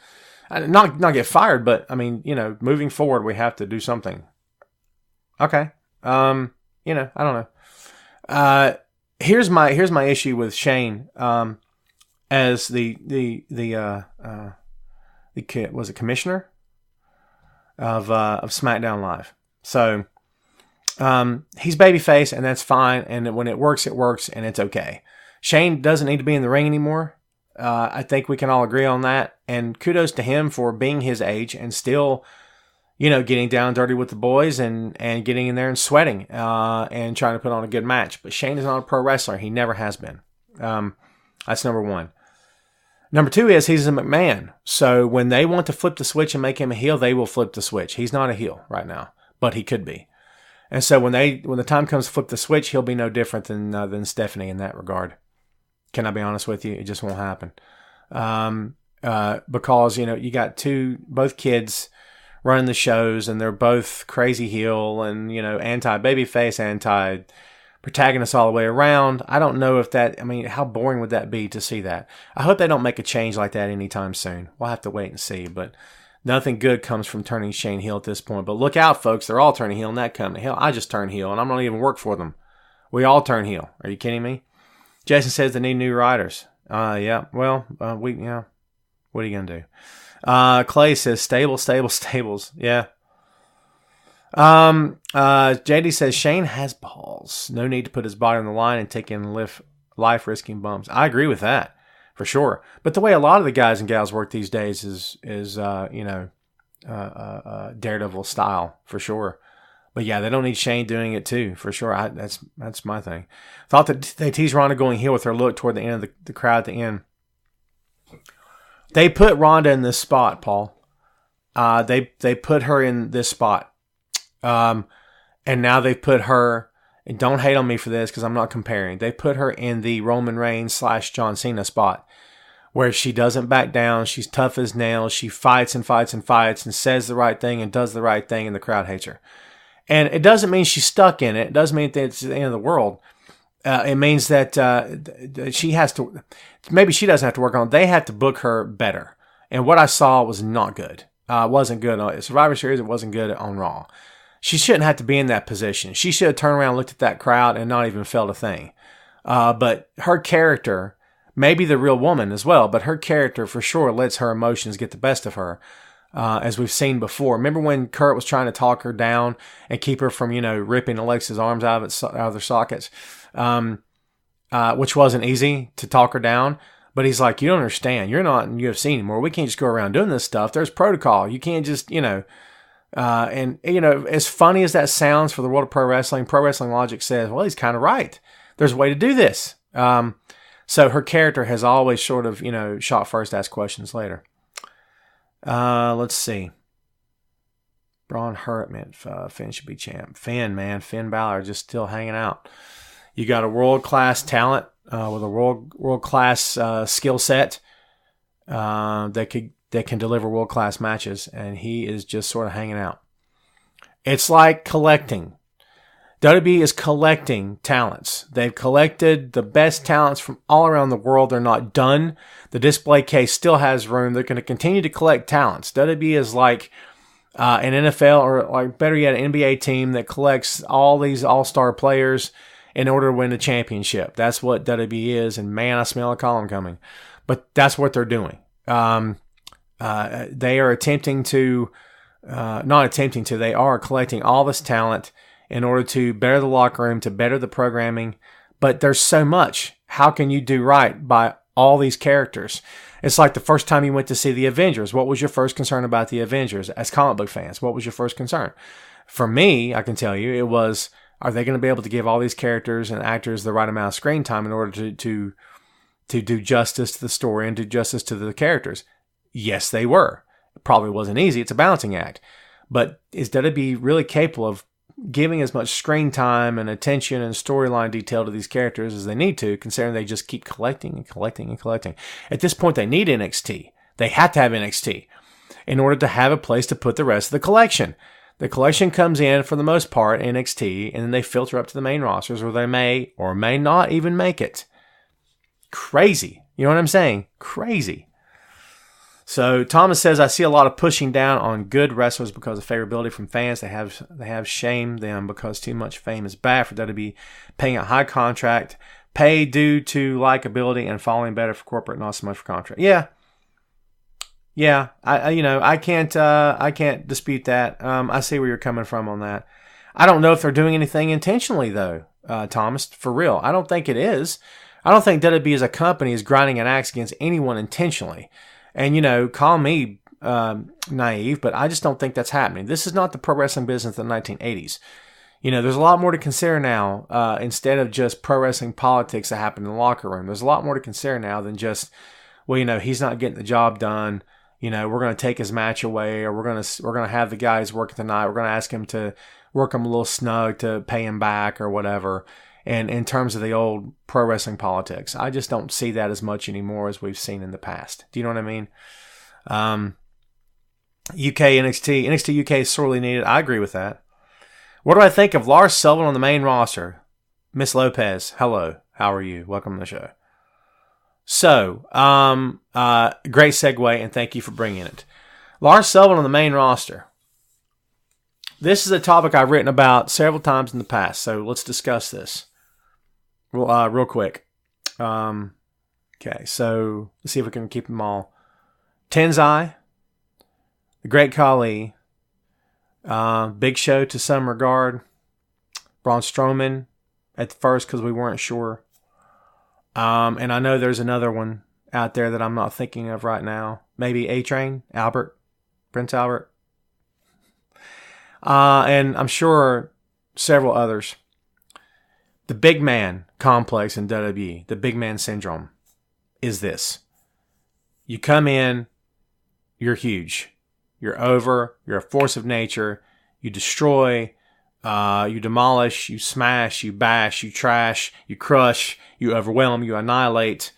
Not get fired, but I mean, moving forward, we have to do something. Okay. I don't know. Here's my issue with Shane, as the commissioner of SmackDown Live. So, he's babyface, and that's fine. And when it works, and it's okay. Shane doesn't need to be in the ring anymore. I think we can all agree on that. And kudos to him for being his age and still, getting down and dirty with the boys and getting in there and sweating and trying to put on a good match. But Shane is not a pro wrestler. He never has been. That's number one. Number two is he's a McMahon. So when they want to flip the switch and make him a heel, they will flip the switch. He's not a heel right now, but he could be. And so when the time comes to flip the switch, he'll be no different than Stephanie in that regard. Can I be honest with you? It just won't happen. Because, you got both kids running the shows, and they're both crazy heel and, anti-babyface, anti-protagonist all the way around. I don't know if how boring would that be to see that? I hope they don't make a change like that anytime soon. We'll have to wait and see, but nothing good comes from turning Shane heel at this point. But look out, folks. They're all turning heel in that company. Hell, I just turned heel, and I'm not even work for them. We all turn heel. Are you kidding me? Jason says they need new riders. Yeah. Well, what are you going to do? Clay says stables. Yeah. JD says Shane has balls. No need to put his body on the line and take in life-risking bumps. I agree with that, for sure. But the way a lot of the guys and gals work these days is Daredevil style, for sure. But yeah, they don't need Shane doing it too, for sure. That's my thing. Thought that they teased Ronda going heel with her look toward the end of the crowd at the end. They put Ronda in this spot, Paul. They put her in this spot. And now they put her, and don't hate on me for this because I'm not comparing. They put her in the Roman Reigns / John Cena spot where she doesn't back down. She's tough as nails. She fights and fights and fights and says the right thing and does the right thing, and the crowd hates her. And it doesn't mean she's stuck in it. It doesn't mean that it's the end of the world. It means that she has to, maybe she doesn't have to work on it. They have to book her better. And what I saw was not good. It wasn't good on Survivor Series. It wasn't good on Raw. She shouldn't have to be in that position. She should have turned around and looked at that crowd and not even felt a thing. But her character, maybe the real woman as well, but her character for sure lets her emotions get the best of her. As we've seen before. Remember when Kurt was trying to talk her down and keep her from, ripping Alexa's arms out of their sockets, which wasn't easy to talk her down. But he's like, you don't understand. You're not in UFC anymore. We can't just go around doing this stuff. There's protocol. You can't just, as funny as that sounds for the world of pro wrestling logic says, well, he's kind of right. There's a way to do this. So her character has always sort of, shot first, asked questions later. Let's see. Braun Hurt, man. Finn should be champ. Finn Balor just still hanging out. You got a world-class talent with a world-class skill set that can deliver world-class matches, and he is just sort of hanging out. It's like collecting. WWE is collecting talents. They've collected the best talents from all around the world. They're not done. The display case still has room. They're going to continue to collect talents. WWE is like an NFL or like better yet, an NBA team that collects all these all-star players in order to win a championship. That's what WWE is. And man, I smell a column coming. But that's what they're doing. They are they are collecting all this talent in order to better the locker room, to better the programming. But there's so much. How can you do right by all these characters? It's like the first time you went to see the Avengers. What was your first concern about the Avengers? As comic book fans, what was your first concern? For me, I can tell you, it was, are they going to be able to give all these characters and actors the right amount of screen time in order to do justice to the story and do justice to the characters? Yes, they were. It probably wasn't easy. It's a balancing act. But is WWE really capable of giving as much screen time and attention and storyline detail to these characters as they need to, considering they just keep collecting and collecting and collecting? At this point, they need NXT. They have to have NXT in order to have a place to put the rest of the collection. The collection comes in, for the most part, NXT, and then they filter up to the main rosters where they may or may not even make it. Crazy. You know what I'm saying? Crazy. So Thomas says, I see a lot of pushing down on good wrestlers because of favorability from fans. They have shamed them because too much fame is bad for WWE paying a high contract, pay due to likability and following better for corporate, not so much for contract. Yeah. I can't dispute that. I see where you're coming from on that. I don't know if they're doing anything intentionally though, Thomas, for real. I don't think it is. I don't think WWE as a company is grinding an axe against anyone intentionally. And, call me naive, but I just don't think that's happening. This is not the pro wrestling business of the 1980s. There's a lot more to consider now instead of just pro wrestling politics that happen in the locker room. There's a lot more to consider now than just, he's not getting the job done. We're going to take his match away, or we're going to have the guys working tonight. We're going to ask him to work him a little snug to pay him back or whatever. And in terms of the old pro wrestling politics, I just don't see that as much anymore as we've seen in the past. Do you know what I mean? UK NXT UK is sorely needed. I agree with that. What do I think of Lars Sullivan on the main roster? Miss Lopez, hello. How are you? Welcome to the show. So, great segue, and thank you for bringing it. Lars Sullivan on the main roster. This is a topic I've written about several times in the past, so let's discuss this real quick. Okay, so let's see if we can keep them all. Tenzai, the Great Khali, Big Show to some regard, Braun Strowman at first because we weren't sure. And I know there's another one out there that I'm not thinking of right now. Maybe A-Train, Prince Albert. and I'm sure several others. The big man complex in WWE, the big man syndrome, is this. You come in, you're huge. You're over, you're a force of nature, you destroy, you demolish, you smash, you bash, you trash, you crush, you overwhelm, you annihilate.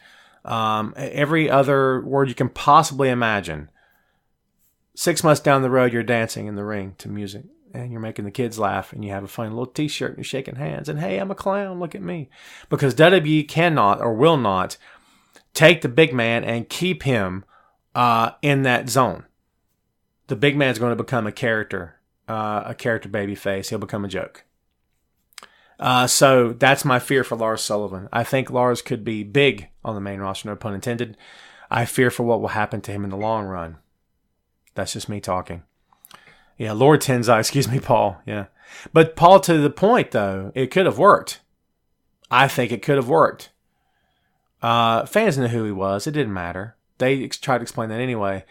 Every other word you can possibly imagine. 6 months down the road, you're dancing in the ring to music. And you're making the kids laugh. And you have a funny little t-shirt. And you're shaking hands. And hey, I'm a clown. Look at me. Because WWE cannot or will not take the big man and keep him in that zone. The big man's going to become a character baby face. He'll become a joke. So that's my fear for Lars Sullivan. I think Lars could be big on the main roster, no pun intended. I fear for what will happen to him in the long run. That's just me talking. Yeah, Lord Tensai, excuse me, Paul. Yeah. But Paul, to the point, though, it could have worked. I think it could have worked. Fans knew who he was. It didn't matter. They tried to explain that anyway.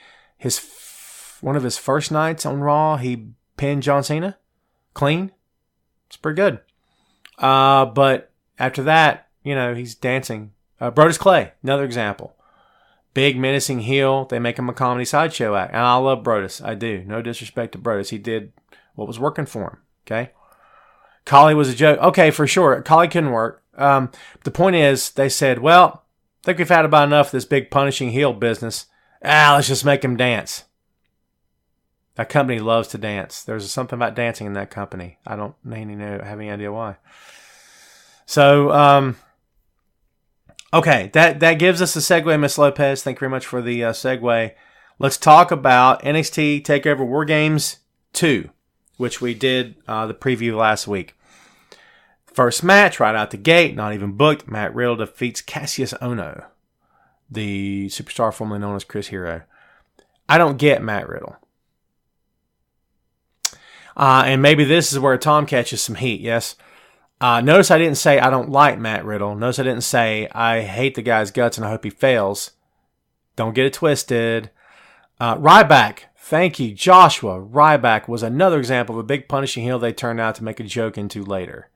One of his first nights on Raw, he pinned John Cena. Clean. It's pretty good. But after that, he's dancing. Brodus Clay, another example. Big, menacing heel. They make him a comedy sideshow act. And I love Brodus. I do. No disrespect to Brodus. He did what was working for him. Okay? Collie was a joke. Okay, for sure. Collie couldn't work. The point is, they said, well, I think we've had about enough of this big punishing heel business. Let's just make him dance. That company loves to dance. There's something about dancing in that company. I don't have any idea why. So, okay, that gives us a segue, Miss Lopez. Thank you very much for the segue. Let's talk about NXT Takeover WarGames 2, which we did the preview last week. First match, right out the gate, not even booked. Matt Riddle defeats Cassius Ohno, the superstar formerly known as Chris Hero. I don't get Matt Riddle. And maybe this is where Tom catches some heat, yes? Notice I didn't say I don't like Matt Riddle. Notice I didn't say I hate the guy's guts and I hope he fails. Don't get it twisted. Ryback, thank you, Joshua. Ryback was another example of a big punishing heel they turned out to make a joke into later.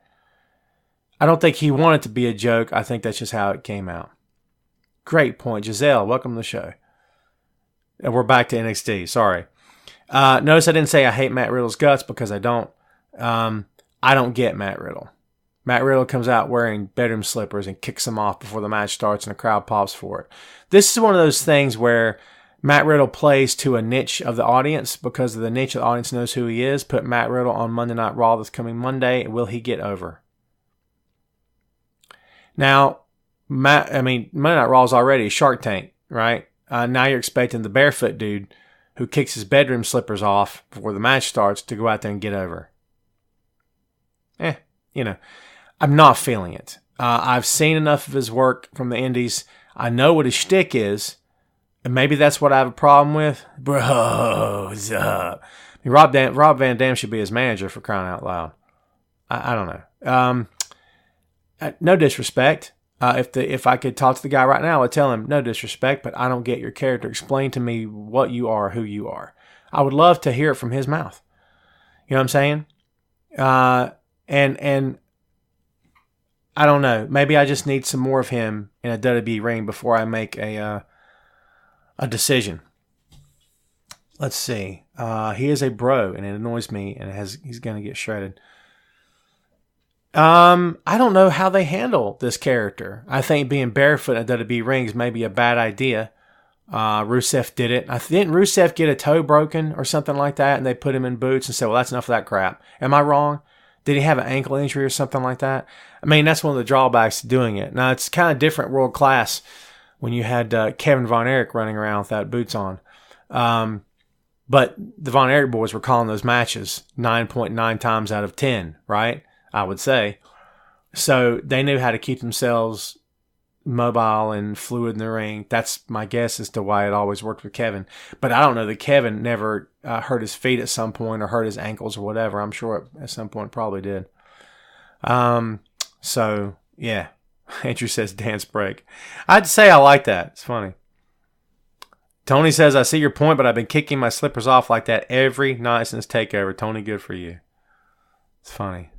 I don't think he wanted to be a joke. I think that's just how it came out. Great point. Giselle, welcome to the show. And we're back to NXT. Sorry. Notice I didn't say I hate Matt Riddle's guts because I don't. I don't get Matt Riddle. Matt Riddle comes out wearing bedroom slippers and kicks them off before the match starts and the crowd pops for it. This is one of those things where Matt Riddle plays to a niche of the audience because the niche of the audience knows who he is. Put Matt Riddle on Monday Night Raw this coming Monday. Will he get over? Now, Monday Night Raw is already a Shark Tank, right? Now you're expecting the barefoot dude who kicks his bedroom slippers off before the match starts to go out there and get over. I'm not feeling it. I've seen enough of his work from the indies. I know what his shtick is, and maybe that's what I have a problem with. Bros up. Rob Van Dam should be his manager, for crying out loud. I don't know. No disrespect. If I could talk to the guy right now, I'd tell him, no disrespect, but I don't get your character. Explain to me what you are, who you are. I would love to hear it from his mouth. You know what I'm saying? And I don't know. Maybe I just need some more of him in a WWE ring before I make a decision. Let's see. He is a bro, and it annoys me, and he's going to get shredded. I don't know how they handle this character. I think being barefoot in a WWE ring is maybe a bad idea. Rusev did it. Didn't Rusev get a toe broken or something like that, and they put him in boots and said, well, that's enough of that crap. Am I wrong? Did he have an ankle injury or something like that? That's one of the drawbacks to doing it. Now, it's kind of different world class when you had Kevin Von Erich running around without boots on. But the Von Erich boys were calling those matches 9.9 times out of 10, right? I would say. So they knew how to keep themselves mobile and fluid in the ring. That's my guess as to why it always worked with Kevin. But I don't know that Kevin never hurt his feet at some point or hurt his ankles or whatever. I'm sure at some point probably did. So, yeah. Andrew says dance break. I'd say I like that. It's funny. Tony says, I see your point, but I've been kicking my slippers off like that every night since TakeOver. Tony, good for you. It's funny.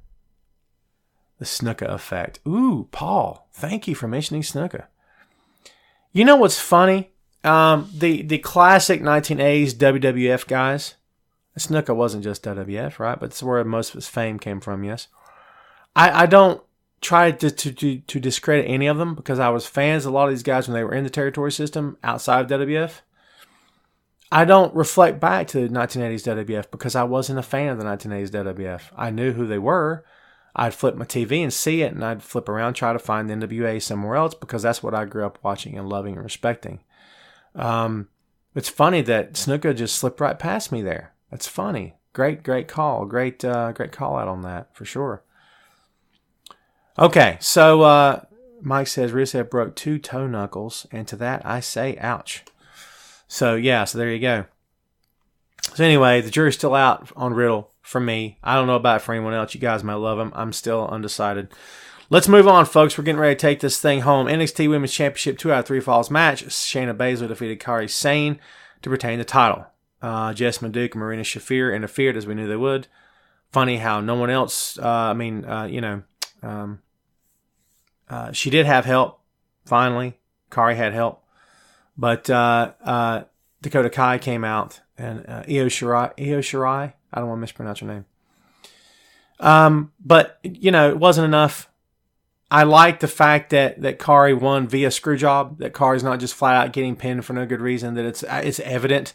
The Snuka effect. Ooh, Paul, thank you for mentioning Snuka. You know what's funny? The classic 1980s WWF guys. Snuka wasn't just WWF, right? But it's where most of his fame came from, yes. I don't try to discredit any of them because I was fans of a lot of these guys when they were in the territory system outside of WWF. I don't reflect back to the 1980s WWF because I wasn't a fan of the 1980s WWF. I knew who they were. I'd flip my TV and see it, and I'd flip around, try to find the NWA somewhere else because that's what I grew up watching and loving and respecting. It's funny that Snuka just slipped right past me there. That's funny. Great call. Great call out on that for sure. Okay, so Mike says Rusev broke 2 toe knuckles, and to that I say ouch. So yeah, so there you go. So anyway, the jury's still out on Riddle for me. I don't know about it for anyone else. You guys might love him. I'm still undecided. Let's move on, folks. We're getting ready to take this thing home. NXT Women's Championship 2 out of 3 falls match. Shayna Baszler defeated Kairi Sane to retain the title. Jessamine Duke and Marina Shafir interfered as we knew they would. Funny how no one else, she did have help, finally. Kairi had help. But Dakota Kai came out, and Io Shirai, I don't want to mispronounce her name. But, it wasn't enough. I like the fact that Kairi won via screwjob, that Kari's not just flat out getting pinned for no good reason, that it's evident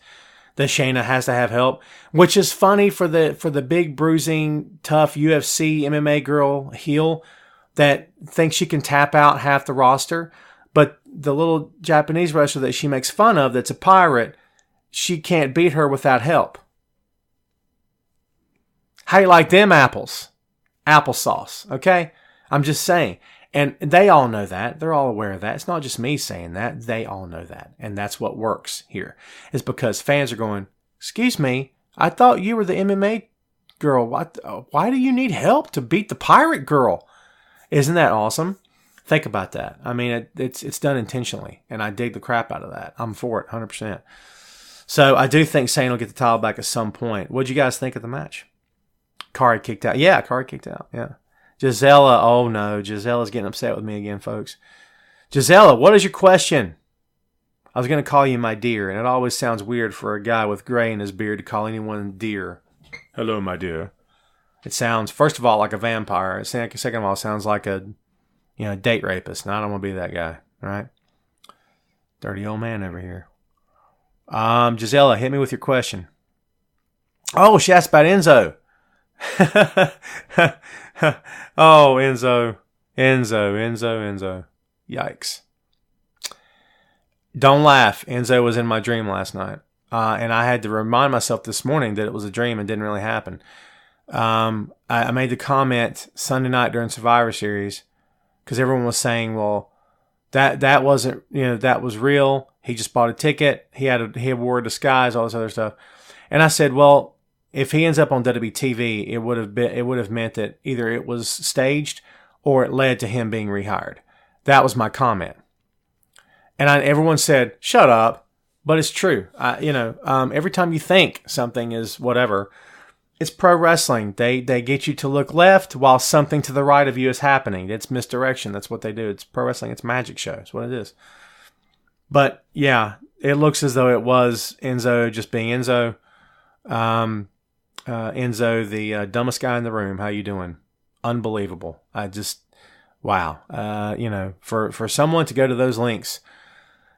that Shayna has to have help, which is funny for the big bruising, tough UFC MMA girl heel that thinks she can tap out half the roster. But the little Japanese wrestler that she makes fun of that's a pirate, she can't beat her without help. How you like them apples? Applesauce, okay? I'm just saying. And they all know that. They're all aware of that. It's not just me saying that. They all know that. And that's what works here. It's because fans are going, excuse me, I thought you were the MMA girl. Why do you need help to beat the pirate girl? Isn't that awesome? Think about that. I mean, it's done intentionally, and I dig the crap out of that. I'm for it, 100%. So I do think Sane will get the title back at some point. What'd you guys think of the match? Kairi kicked out. Yeah, Kairi kicked out. Yeah. Gisela, oh no, Gisela's getting upset with me again, folks. Gisela, what is your question? I was going to call you my dear, and it always sounds weird for a guy with gray in his beard to call anyone dear. Hello, my dear. It sounds, first of all, like a vampire. Second of all, it sounds like a date rapist, and I don't want to be that guy, all right? Dirty old man over here. Gisela, hit me with your question. Oh, she asked about Enzo. Oh, Enzo. Yikes. Don't laugh. Enzo was in my dream last night. And I had to remind myself this morning that it was a dream and didn't really happen. I made the comment Sunday night during Survivor Series because everyone was saying, well, that wasn't, that was real. He just bought a ticket. He wore a disguise, all this other stuff. And I said, well, if he ends up on WWE TV, it would have meant that either it was staged or it led to him being rehired. That was my comment. And everyone said, shut up. But it's true. Every time you think something is whatever, it's pro wrestling. They get you to look left while something to the right of you is happening. It's misdirection. That's what they do. It's pro wrestling. It's magic show. It's what it is. But yeah, it looks as though it was Enzo just being Enzo. Enzo, the dumbest guy in the room. How you doing? Unbelievable. Wow. For someone to go to those lengths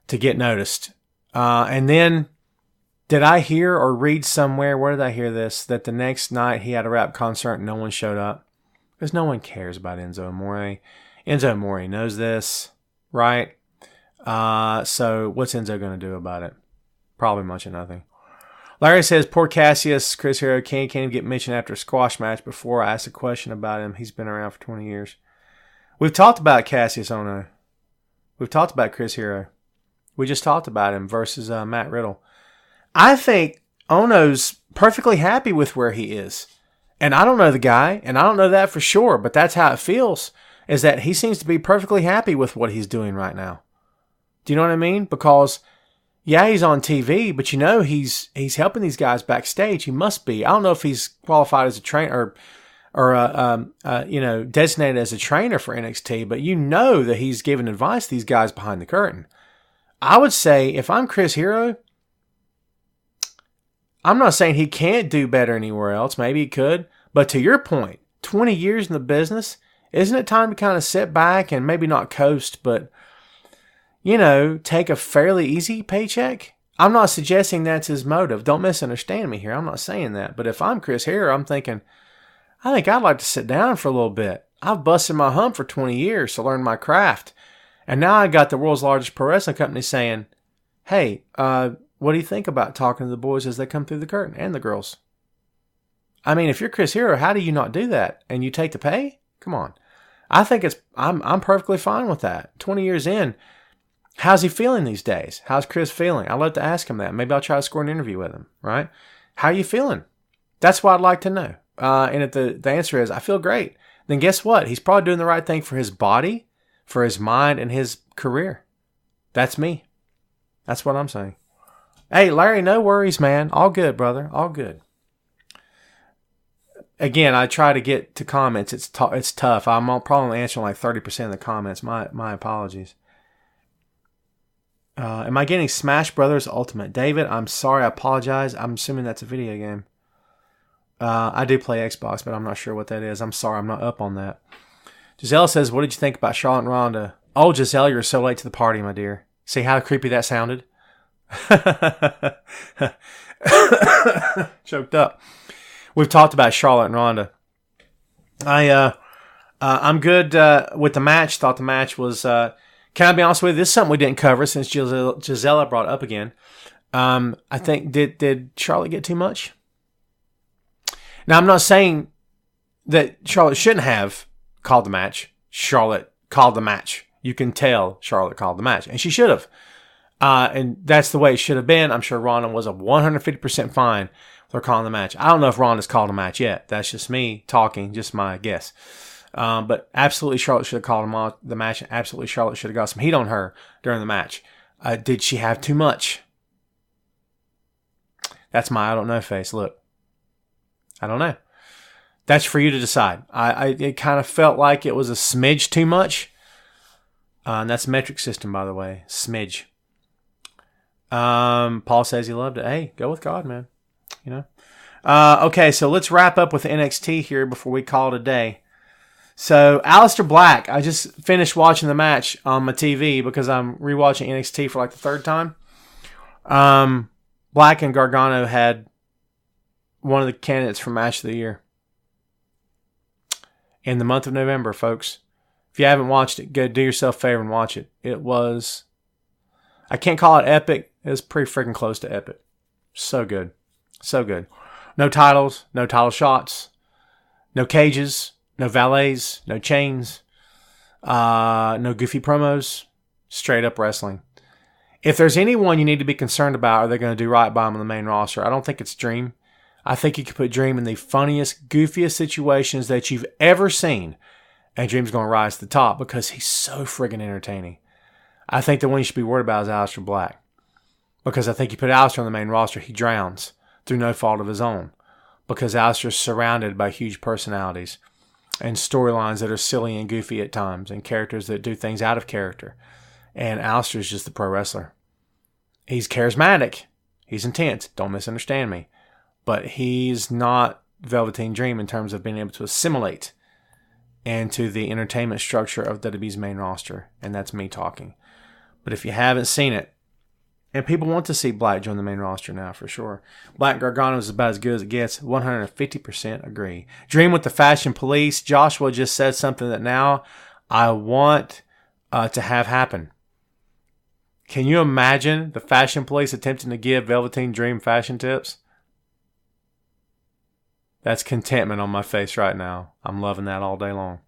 to get noticed. And then, did I hear or read somewhere, where did I hear this, that the next night he had a rap concert and no one showed up? Because no one cares about Enzo Amore. Enzo Amore knows this, right? So what's Enzo going to do about it? Probably much of nothing. Larry says, poor Cassius, Chris Hero can't even get mentioned after a squash match. Before I asked a question about him, he's been around for 20 years. We've talked about Cassius Ono. We've talked about Chris Hero. We just talked about him versus Matt Riddle. I think Ono's perfectly happy with where he is. And I don't know the guy, and I don't know that for sure, but that's how it feels, is that he seems to be perfectly happy with what he's doing right now. Do you know what I mean? Because, yeah, he's on TV, but he's helping these guys backstage. He must be. I don't know if he's qualified as a trainer or designated as a trainer for NXT, but that he's giving advice to these guys behind the curtain. I would say if I'm Chris Hero, I'm not saying he can't do better anywhere else. Maybe he could. But to your point, 20 years in the business, isn't it time to kind of sit back and maybe not coast, but take a fairly easy paycheck? I'm not suggesting that's his motive. Don't misunderstand me here. I'm not saying that. But if I'm Chris Hero, I'm thinking, I think I'd like to sit down for a little bit. I've busted my hump for 20 years to learn my craft. And now I got the world's largest pro wrestling company saying, hey, what do you think about talking to the boys as they come through the curtain and the girls? I mean, if you're Chris Hero, how do you not do that? And you take the pay? Come on. I think I'm perfectly fine with that. 20 years in, how's he feeling these days? How's Chris feeling? I'd love to ask him that. Maybe I'll try to score an interview with him, right? How are you feeling? That's what I'd like to know. And if the answer is, I feel great, then guess what? He's probably doing the right thing for his body, for his mind, and his career. That's me. That's what I'm saying. Hey, Larry, no worries, man. All good, brother. All good. Again, I try to get to comments. It's tough. I'm probably answering like 30% of the comments. My apologies. Am I getting Smash Brothers Ultimate? David, I'm sorry. I apologize. I'm assuming that's a video game. I do play Xbox, but I'm not sure what that is. I'm sorry. I'm not up on that. Giselle says, what did you think about Charlotte and Ronda? Oh, Giselle, you're so late to the party, my dear. See how creepy that sounded? Choked up. We've talked about Charlotte and Ronda. I'm good with the match. Thought the match was... can I be honest with you? This is something we didn't cover since Gisela brought it up again. I think, did Charlotte get too much? Now, I'm not saying that Charlotte shouldn't have called the match. Charlotte called the match. You can tell Charlotte called the match, and she should have. And that's the way it should have been. I'm sure Ronda was 150% fine with her calling the match. I don't know if Ronda's called a match yet. That's just me talking, just my guess. But absolutely Charlotte should have called the match. Absolutely Charlotte should have got some heat on her during the match. Did she have too much? That's my I don't know face. Look. I don't know. That's for you to decide. It kind of felt like it was a smidge too much. And that's metric system, by the way. Smidge. Paul says he loved it. Hey, go with God, man. Okay, so let's wrap up with NXT here before we call it a day. So, Aleister Black. I just finished watching the match on my TV because I'm rewatching NXT for like the third time. Black and Gargano had one of the candidates for Match of the Year in the month of November, folks. If you haven't watched it, go do yourself a favor and watch it. It was, I can't call it epic. It was pretty freaking close to epic. So good. So good. No titles, no title shots, no cages, no valets, no chains, no goofy promos, straight up wrestling. If there's anyone you need to be concerned about, are they going to do right by him on the main roster? I don't think it's Dream. I think you could put Dream in the funniest, goofiest situations that you've ever seen, and Dream's going to rise to the top because he's so friggin' entertaining. I think the one you should be worried about is Aleister Black, because I think you put Aleister on the main roster, he drowns through no fault of his own, because Aleister's surrounded by huge personalities and storylines that are silly and goofy at times and characters that do things out of character. And Aleister's just the pro wrestler. He's charismatic. He's intense. Don't misunderstand me. But he's not Velveteen Dream in terms of being able to assimilate into the entertainment structure of WWE's main roster. And that's me talking. But if you haven't seen it, and people want to see Black join the main roster now for sure. Black Gargano is about as good as it gets. 150% agree. Dream with the Fashion Police. Joshua just said something that now I want to have happen. Can you imagine the Fashion Police attempting to give Velveteen Dream fashion tips? That's contentment on my face right now. I'm loving that all day long.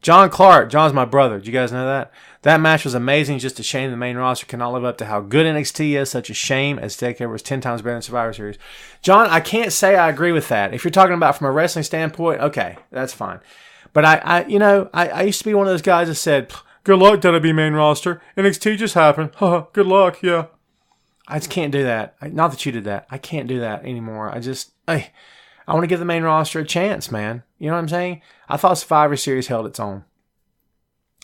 John Clark. John's my brother. Did you guys know that? That match was amazing. Just a shame the main roster cannot live up to how good NXT is. Such a shame, as Takeover is 10 times better than Survivor Series. John, I can't say I agree with that. If you're talking about from a wrestling standpoint, okay, that's fine. But I used to be one of those guys that said, good luck, WWE main roster. NXT just happened. Good luck, yeah. I just can't do that. Not that you did that. I can't do that anymore. I want to give the main roster a chance, man. You know what I'm saying? I thought Survivor Series held its own.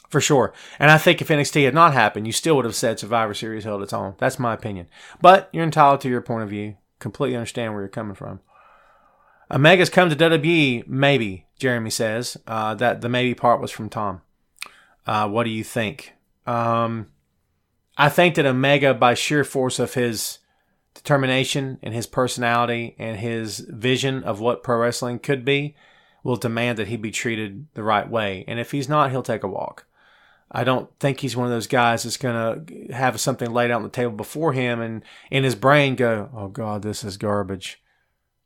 For sure. And I think if NXT had not happened, you still would have said Survivor Series held its own. That's my opinion. But you're entitled to your point of view. Completely understand where you're coming from. Omega's come to WWE, maybe, Jeremy says. That the maybe part was from Tom. What do you think? I think that Omega, by sheer force of his determination and his personality and his vision of what pro wrestling could be, will demand that he be treated the right way. And if he's not, he'll take a walk. I don't think he's one of those guys that's going to have something laid out on the table before him and in his brain go, oh, God, this is garbage.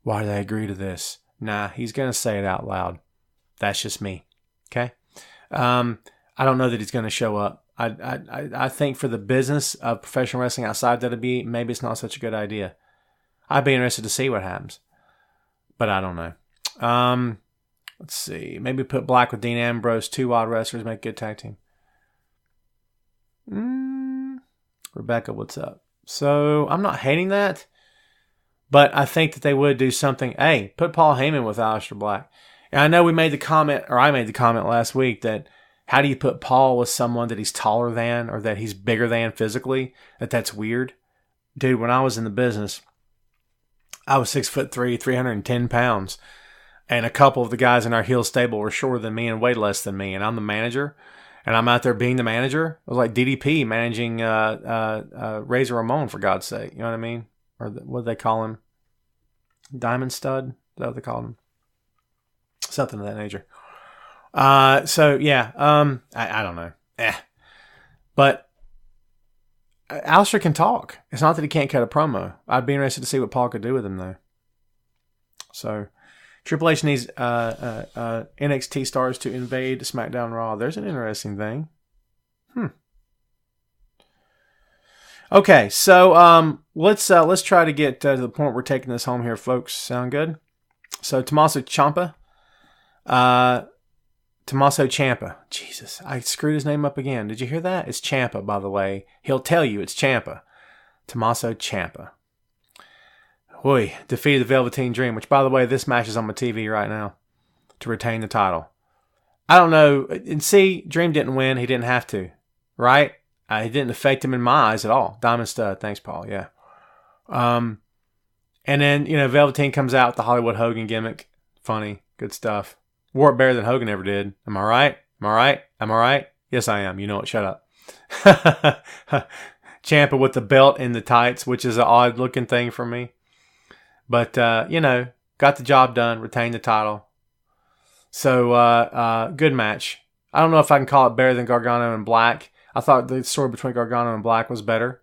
Why did I agree to this? Nah, he's going to say it out loud. That's just me. Okay? I don't know that he's going to show up. I think for the business of professional wrestling outside WWE, maybe it's not such a good idea. I'd be interested to see what happens. But I don't know. Let's see. Maybe put Black with Dean Ambrose, 2 wild wrestlers, make a good tag team. Rebecca, what's up? So, I'm not hating that, but I think that they would do something. Hey, put Paul Heyman with Aleister Black. And I know we made the comment, or I made the comment last week, that how do you put Paul with someone that he's taller than or that he's bigger than physically? That's weird. Dude, when I was in the business, I was 6'3", 310 pounds. And a couple of the guys in our heel stable were shorter than me and way less than me. And I'm the manager. And I'm out there being the manager. It was like DDP managing Razor Ramon, for God's sake. You know what I mean? Or what do they call him? Diamond Stud? Is that what they called him? Something of that nature. So, yeah. I don't know. But Aleister can talk. It's not that he can't cut a promo. I'd be interested to see what Paul could do with him, though. So, Triple H needs NXT stars to invade SmackDown Raw. There's an interesting thing. Okay, so let's try to get to the point we're taking this home here, folks. Sound good? So Tommaso Ciampa. Jesus, I screwed his name up again. Did you hear that? It's Ciampa, by the way. He'll tell you it's Ciampa. Tommaso Ciampa. Defeated the Velveteen Dream, which, by the way, this match is on my TV right now to retain the title. I don't know. And see, Dream didn't win. He didn't have to, right? It didn't affect him in my eyes at all. Diamond Stud. Thanks, Paul. Yeah. And then, Velveteen comes out with the Hollywood Hogan gimmick. Funny. Good stuff. Wore it better than Hogan ever did. Am I right? Am I right? Yes, I am. You know it. Shut up. Ciampa with the belt and the tights, which is an odd looking thing for me. But, got the job done, retained the title. So, good match. I don't know if I can call it better than Gargano and Black. I thought the story between Gargano and Black was better.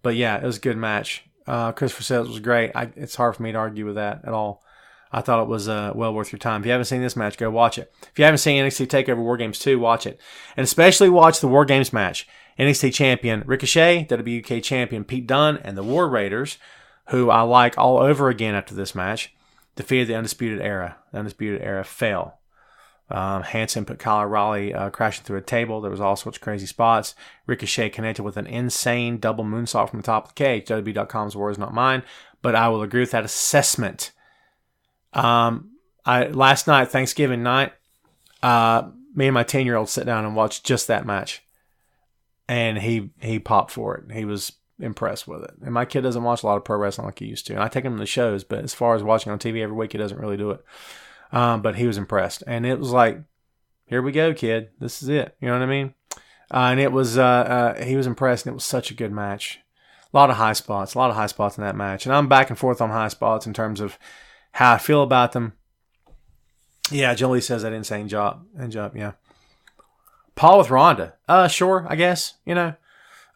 But, yeah, it was a good match. Christopher says it was great. It's hard for me to argue with that at all. I thought it was well worth your time. If you haven't seen this match, go watch it. If you haven't seen NXT TakeOver WarGames 2, watch it. And especially watch the WarGames match. NXT Champion Ricochet, WWK Champion Pete Dunne, and the War Raiders, who I like all over again after this match, defeated the Undisputed Era. The Undisputed Era fell. Hanson put Kyle O'Reilly crashing through a table. There was all sorts of crazy spots. Ricochet connected with an insane double moonsault from the top of the cage. WWE.com's words, not mine. But I will agree with that assessment. Last night, Thanksgiving night, me and my 10-year-old sat down and watched just that match. And he popped for it. He was impressed with it. And my kid doesn't watch a lot of pro wrestling like he used to. And I take him to the shows, but as far as watching on TV every week, he doesn't really do it. But he was impressed. And it was like, here we go, kid. This is it. You know what I mean? And it was, he was impressed, and it was such a good match. A lot of high spots in that match. And I'm back and forth on high spots in terms of how I feel about them. Yeah, Jolie says that insane jump, yeah. Paul with Ronda. Sure, I guess,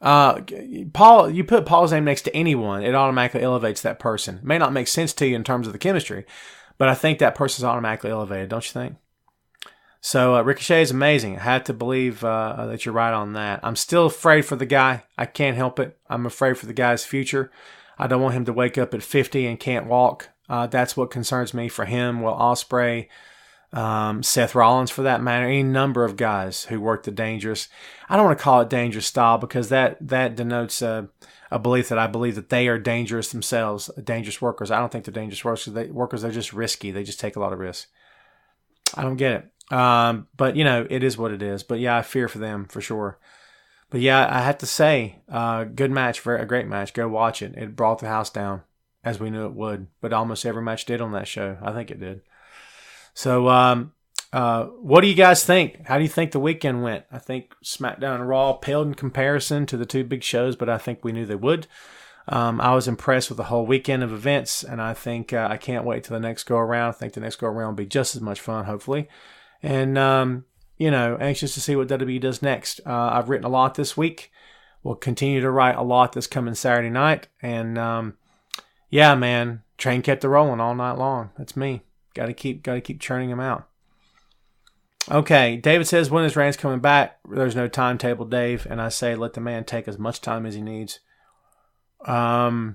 Paul, you put Paul's name next to anyone, it automatically elevates that person. It may not make sense to you in terms of the chemistry, but I think that person's automatically elevated, don't you think? So Ricochet is amazing. I have to believe that you're right on that. I'm still afraid for the guy. I can't help it. I'm afraid for the guy's future. I don't want him to wake up at 50 and can't walk. That's what concerns me for him. Will Ospreay, Seth Rollins for that matter, any number of guys who work the dangerous, I don't want to call it dangerous style because that denotes a a belief that I believe that they are dangerous themselves, dangerous workers. I don't think they're dangerous workers. They're just risky. They just take a lot of risks. I don't get it. But, it is what it is. But, yeah, I fear for them for sure. But, yeah, I have to say, good match, a great match. Go watch it. It brought the house down, as we knew it would. But almost every match did on that show. I think it did. So, what do you guys think? How do you think the weekend went? I think SmackDown and Raw paled in comparison to the two big shows, but I think we knew they would. I was impressed with the whole weekend of events, and I think I can't wait till the next go-around. I think the next go-around will be just as much fun, hopefully. And, anxious to see what WWE does next. I've written a lot this week. We'll continue to write a lot this coming Saturday night. And, yeah, man, train kept it rolling all night long. That's me. Got to keep churning them out. Okay, David says, when is Reigns coming back? There's no timetable, Dave. And I say, let the man take as much time as he needs. Yeah,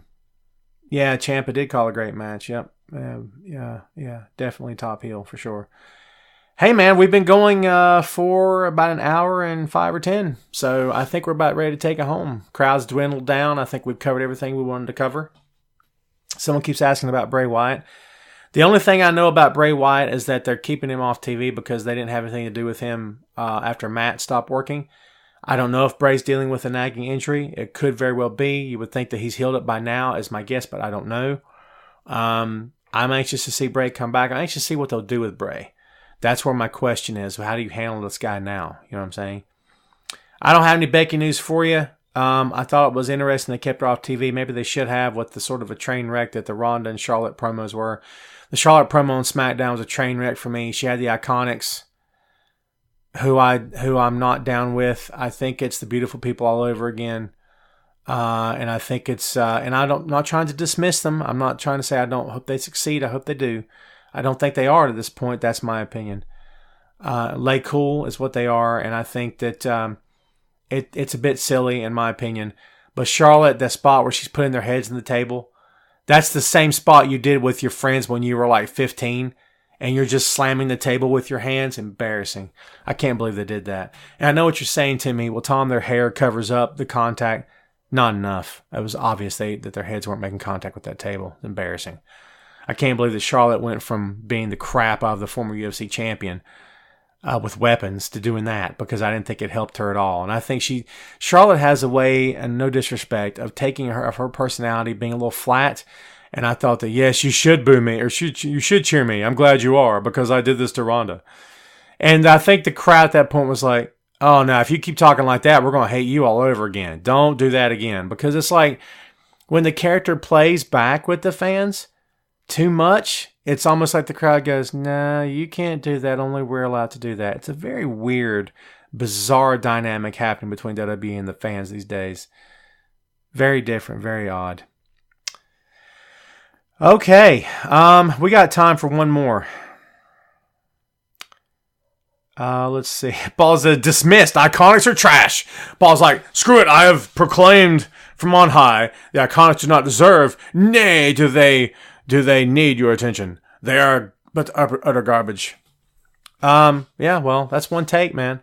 Ciampa did call a great match. Yep. Yeah, definitely top heel for sure. Hey, man, we've been going for about an hour and 5 or 10. So I think we're about ready to take it home. Crowd's dwindled down. I think we've covered everything we wanted to cover. Someone keeps asking about Bray Wyatt. The only thing I know about Bray Wyatt is that they're keeping him off TV because they didn't have anything to do with him after Matt stopped working. I don't know if Bray's dealing with a nagging injury. It could very well be. You would think that he's healed it by now is my guess, but I don't know. I'm anxious to see Bray come back. I'm anxious to see what they'll do with Bray. That's where my question is. How do you handle this guy now? You know what I'm saying? I don't have any Becky news for you. I thought it was interesting they kept her off TV. Maybe they should have with the sort of a train wreck that the Ronda and Charlotte promos were. The Charlotte promo on SmackDown was a train wreck for me. She had the Iconics, who I'm not down with. I think it's the beautiful people all over again. And I think it's, and I'm not trying to dismiss them. I'm not trying to say I don't hope they succeed. I hope they do. I don't think they are to this point. That's my opinion. Lay cool is what they are. And I think that it's a bit silly in my opinion. But Charlotte, that spot where she's putting their heads on the table, that's the same spot you did with your friends when you were like 15 and you're just slamming the table with your hands. Embarrassing. I can't believe they did that. And I know what you're saying to me. Well, Tom, their hair covers up the contact. Not enough. It was obvious that their heads weren't making contact with that table. It's embarrassing. I can't believe that Charlotte went from being the crap out of the former UFC champion with weapons to doing that because I didn't think it helped her at all. And I think Charlotte has a way, and no disrespect, of taking her personality being a little flat. And I thought that, yes, you should boo me or you should cheer me. I'm glad you are because I did this to Ronda. And I think the crowd at that point was like, oh, no, if you keep talking like that, we're going to hate you all over again. Don't do that again. Because it's like when the character plays back with the fans too much, it's almost like the crowd goes, no, you can't do that. Only we're allowed to do that. It's a very weird, bizarre dynamic happening between WWE and the fans these days. Very different, very odd. Okay, we got time for one more. Let's see. Paul's dismissed. Iconics are trash. Paul's like, screw it. I have proclaimed from on high. The Iconics do not deserve. Nay, do they need your attention? They are but utter garbage. Yeah, well, that's one take, man.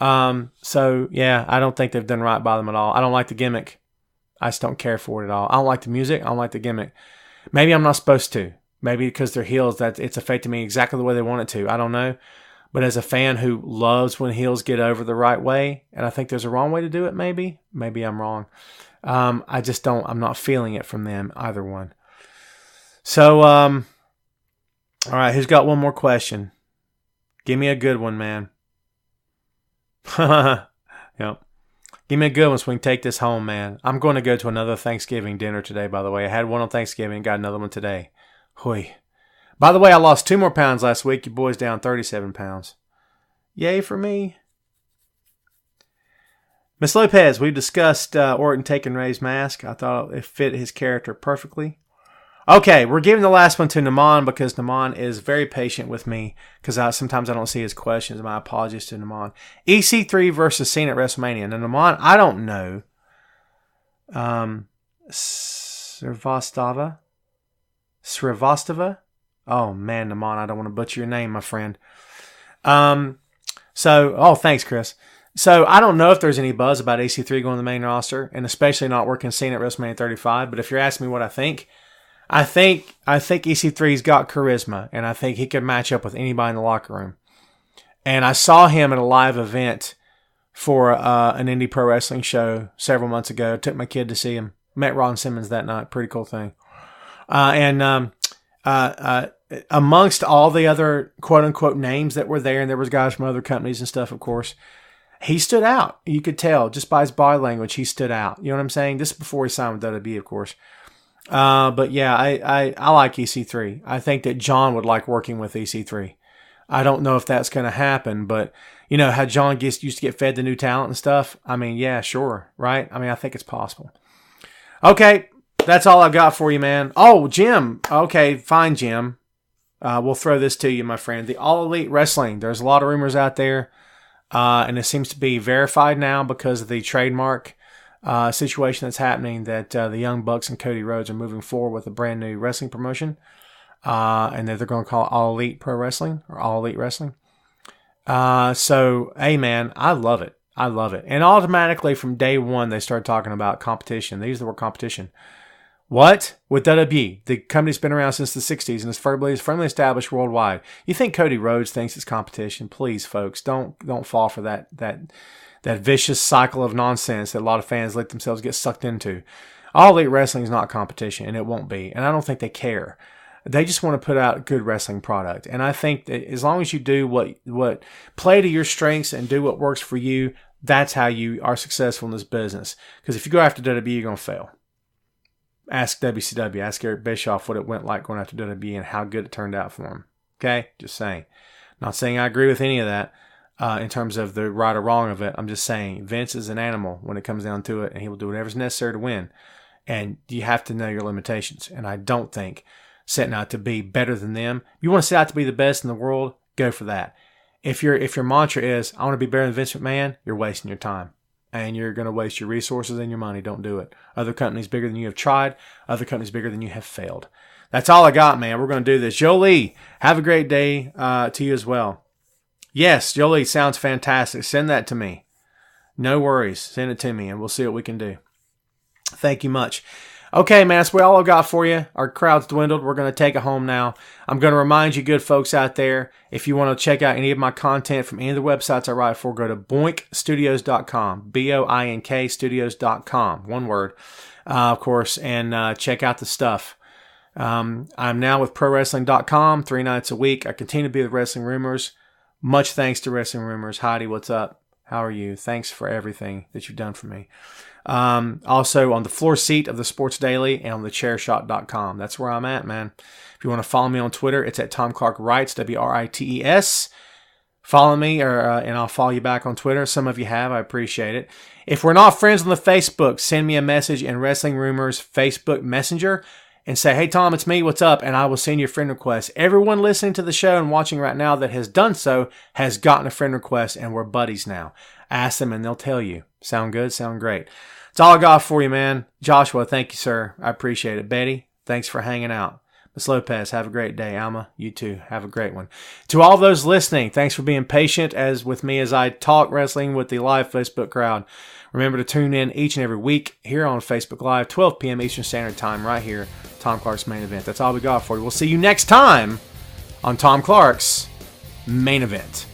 So yeah, I don't think they've done right by them at all. I don't like the gimmick. I just don't care for it at all. I don't like the music. I don't like the gimmick. Maybe I'm not supposed to. Maybe because they're heels that it's affecting me exactly the way they want it to. I don't know. But as a fan who loves when heels get over the right way, and I think there's a wrong way to do it, maybe I'm wrong. I just don't, I'm not feeling it from them, either one. So, all right, who's got one more question? Give me a good one, man. Yep. Give me a good one so we can take this home, man. I'm going to go to another Thanksgiving dinner today, by the way. I had one on Thanksgiving, got another one today. Hoi. By the way, I lost 2 more pounds last week. Your boy's down 37 pounds. Yay for me. Miss Lopez, we discussed Orton taking Ray's mask. I thought it fit his character perfectly. Okay, we're giving the last one to Naman because Naman is very patient with me because sometimes I don't see his questions. My apologies to Naman. EC3 versus Cena at WrestleMania. Now, Naman, I don't know. Srivastava? Oh, man, Naman, I don't want to butcher your name, my friend. Thanks, Chris. So I don't know if there's any buzz about EC3 going to the main roster, and especially not working scene at WrestleMania 35. But if you're asking me what I think EC3's got charisma, and I think he could match up with anybody in the locker room. And I saw him at a live event for an indie pro wrestling show several months ago. I took my kid to see him. Met Ron Simmons that night. Pretty cool thing. Amongst all the other quote-unquote names that were there, and there was guys from other companies and stuff, of course, he stood out. You could tell just by his body language, he stood out. You know what I'm saying? This is before he signed with WWE, of course. But yeah, I like EC3. I think that John would like working with EC3. I don't know if that's going to happen, but you know how John used to get fed the new talent and stuff? I mean, yeah, sure, right? I mean, I think it's possible. Okay, that's all I've got for you, man. Oh, Jim. Okay, fine, Jim. We'll throw this to you, my friend. The All Elite Wrestling. There's a lot of rumors out there, and it seems to be verified now because of the trademark situation that's happening, that the Young Bucks and Cody Rhodes are moving forward with a brand new wrestling promotion, and that they're going to call it All Elite Pro Wrestling or All Elite Wrestling. So, hey, man, I love it. I love it. And automatically from day one, they started talking about competition. They use the word competition. What? With WWE, the company's been around since the 60s and is firmly established worldwide. You think Cody Rhodes thinks it's competition? Please, folks, don't fall for that vicious cycle of nonsense that a lot of fans let themselves get sucked into. All Elite Wrestling is not competition, and it won't be. And I don't think they care. They just want to put out a good wrestling product. And I think that as long as you do what play to your strengths and do what works for you, that's how you are successful in this business. Because if you go after WWE, you're going to fail. Ask WCW, ask Eric Bischoff what it went like going after WWE and how good it turned out for him. Okay? Just saying. Not saying I agree with any of that in terms of the right or wrong of it. I'm just saying Vince is an animal when it comes down to it, and he will do whatever's necessary to win. And you have to know your limitations. And I don't think setting out to be better than them. If you want to set out to be the best in the world, go for that. If your mantra is, I want to be better than Vince McMahon, you're wasting your time. And you're going to waste your resources and your money. Don't do it. Other companies bigger than you have tried. Other companies bigger than you have failed. That's all I got, man. We're going to do this. Jolie, have a great day to you as well. Yes, Jolie, sounds fantastic. Send that to me. No worries. Send it to me, and we'll see what we can do. Thank you much. Okay, man, that's all I've got for you. Our crowd's dwindled. We're going to take it home now. I'm going to remind you good folks out there, if you want to check out any of my content from any of the websites I write for, go to boinkstudios.com, BOINK studios.com, one word, of course, and check out the stuff. I'm now with ProWrestling.com 3 nights a week. I continue to be with Wrestling Rumors. Much thanks to Wrestling Rumors. Heidi, what's up? How are you? Thanks for everything that you've done for me. Also on the floor seat of the Sports Daily and on the Chairshot.com. That's where I'm at, man. If you want to follow me on Twitter, it's at Tom Clark Writes, WRITES. Follow me, and I'll follow you back on Twitter. Some of you have. I appreciate it. If we're not friends on the Facebook, send me a message in Wrestling Rumors Facebook Messenger and say, hey, Tom, it's me. What's up? And I will send you a friend request. Everyone listening to the show and watching right now that has done so has gotten a friend request, and we're buddies now. Ask them, and they'll tell you. Sound good? Sound great. That's all I got for you, man. Joshua, thank you, sir. I appreciate it. Betty, thanks for hanging out. Miss Lopez, have a great day. Alma, you too. Have a great one. To all those listening, thanks for being patient with me as I talk wrestling with the live Facebook crowd. Remember to tune in each and every week here on Facebook Live, 12 p.m. Eastern Standard Time, right here, Tom Clark's Main Event. That's all we got for you. We'll see you next time on Tom Clark's Main Event.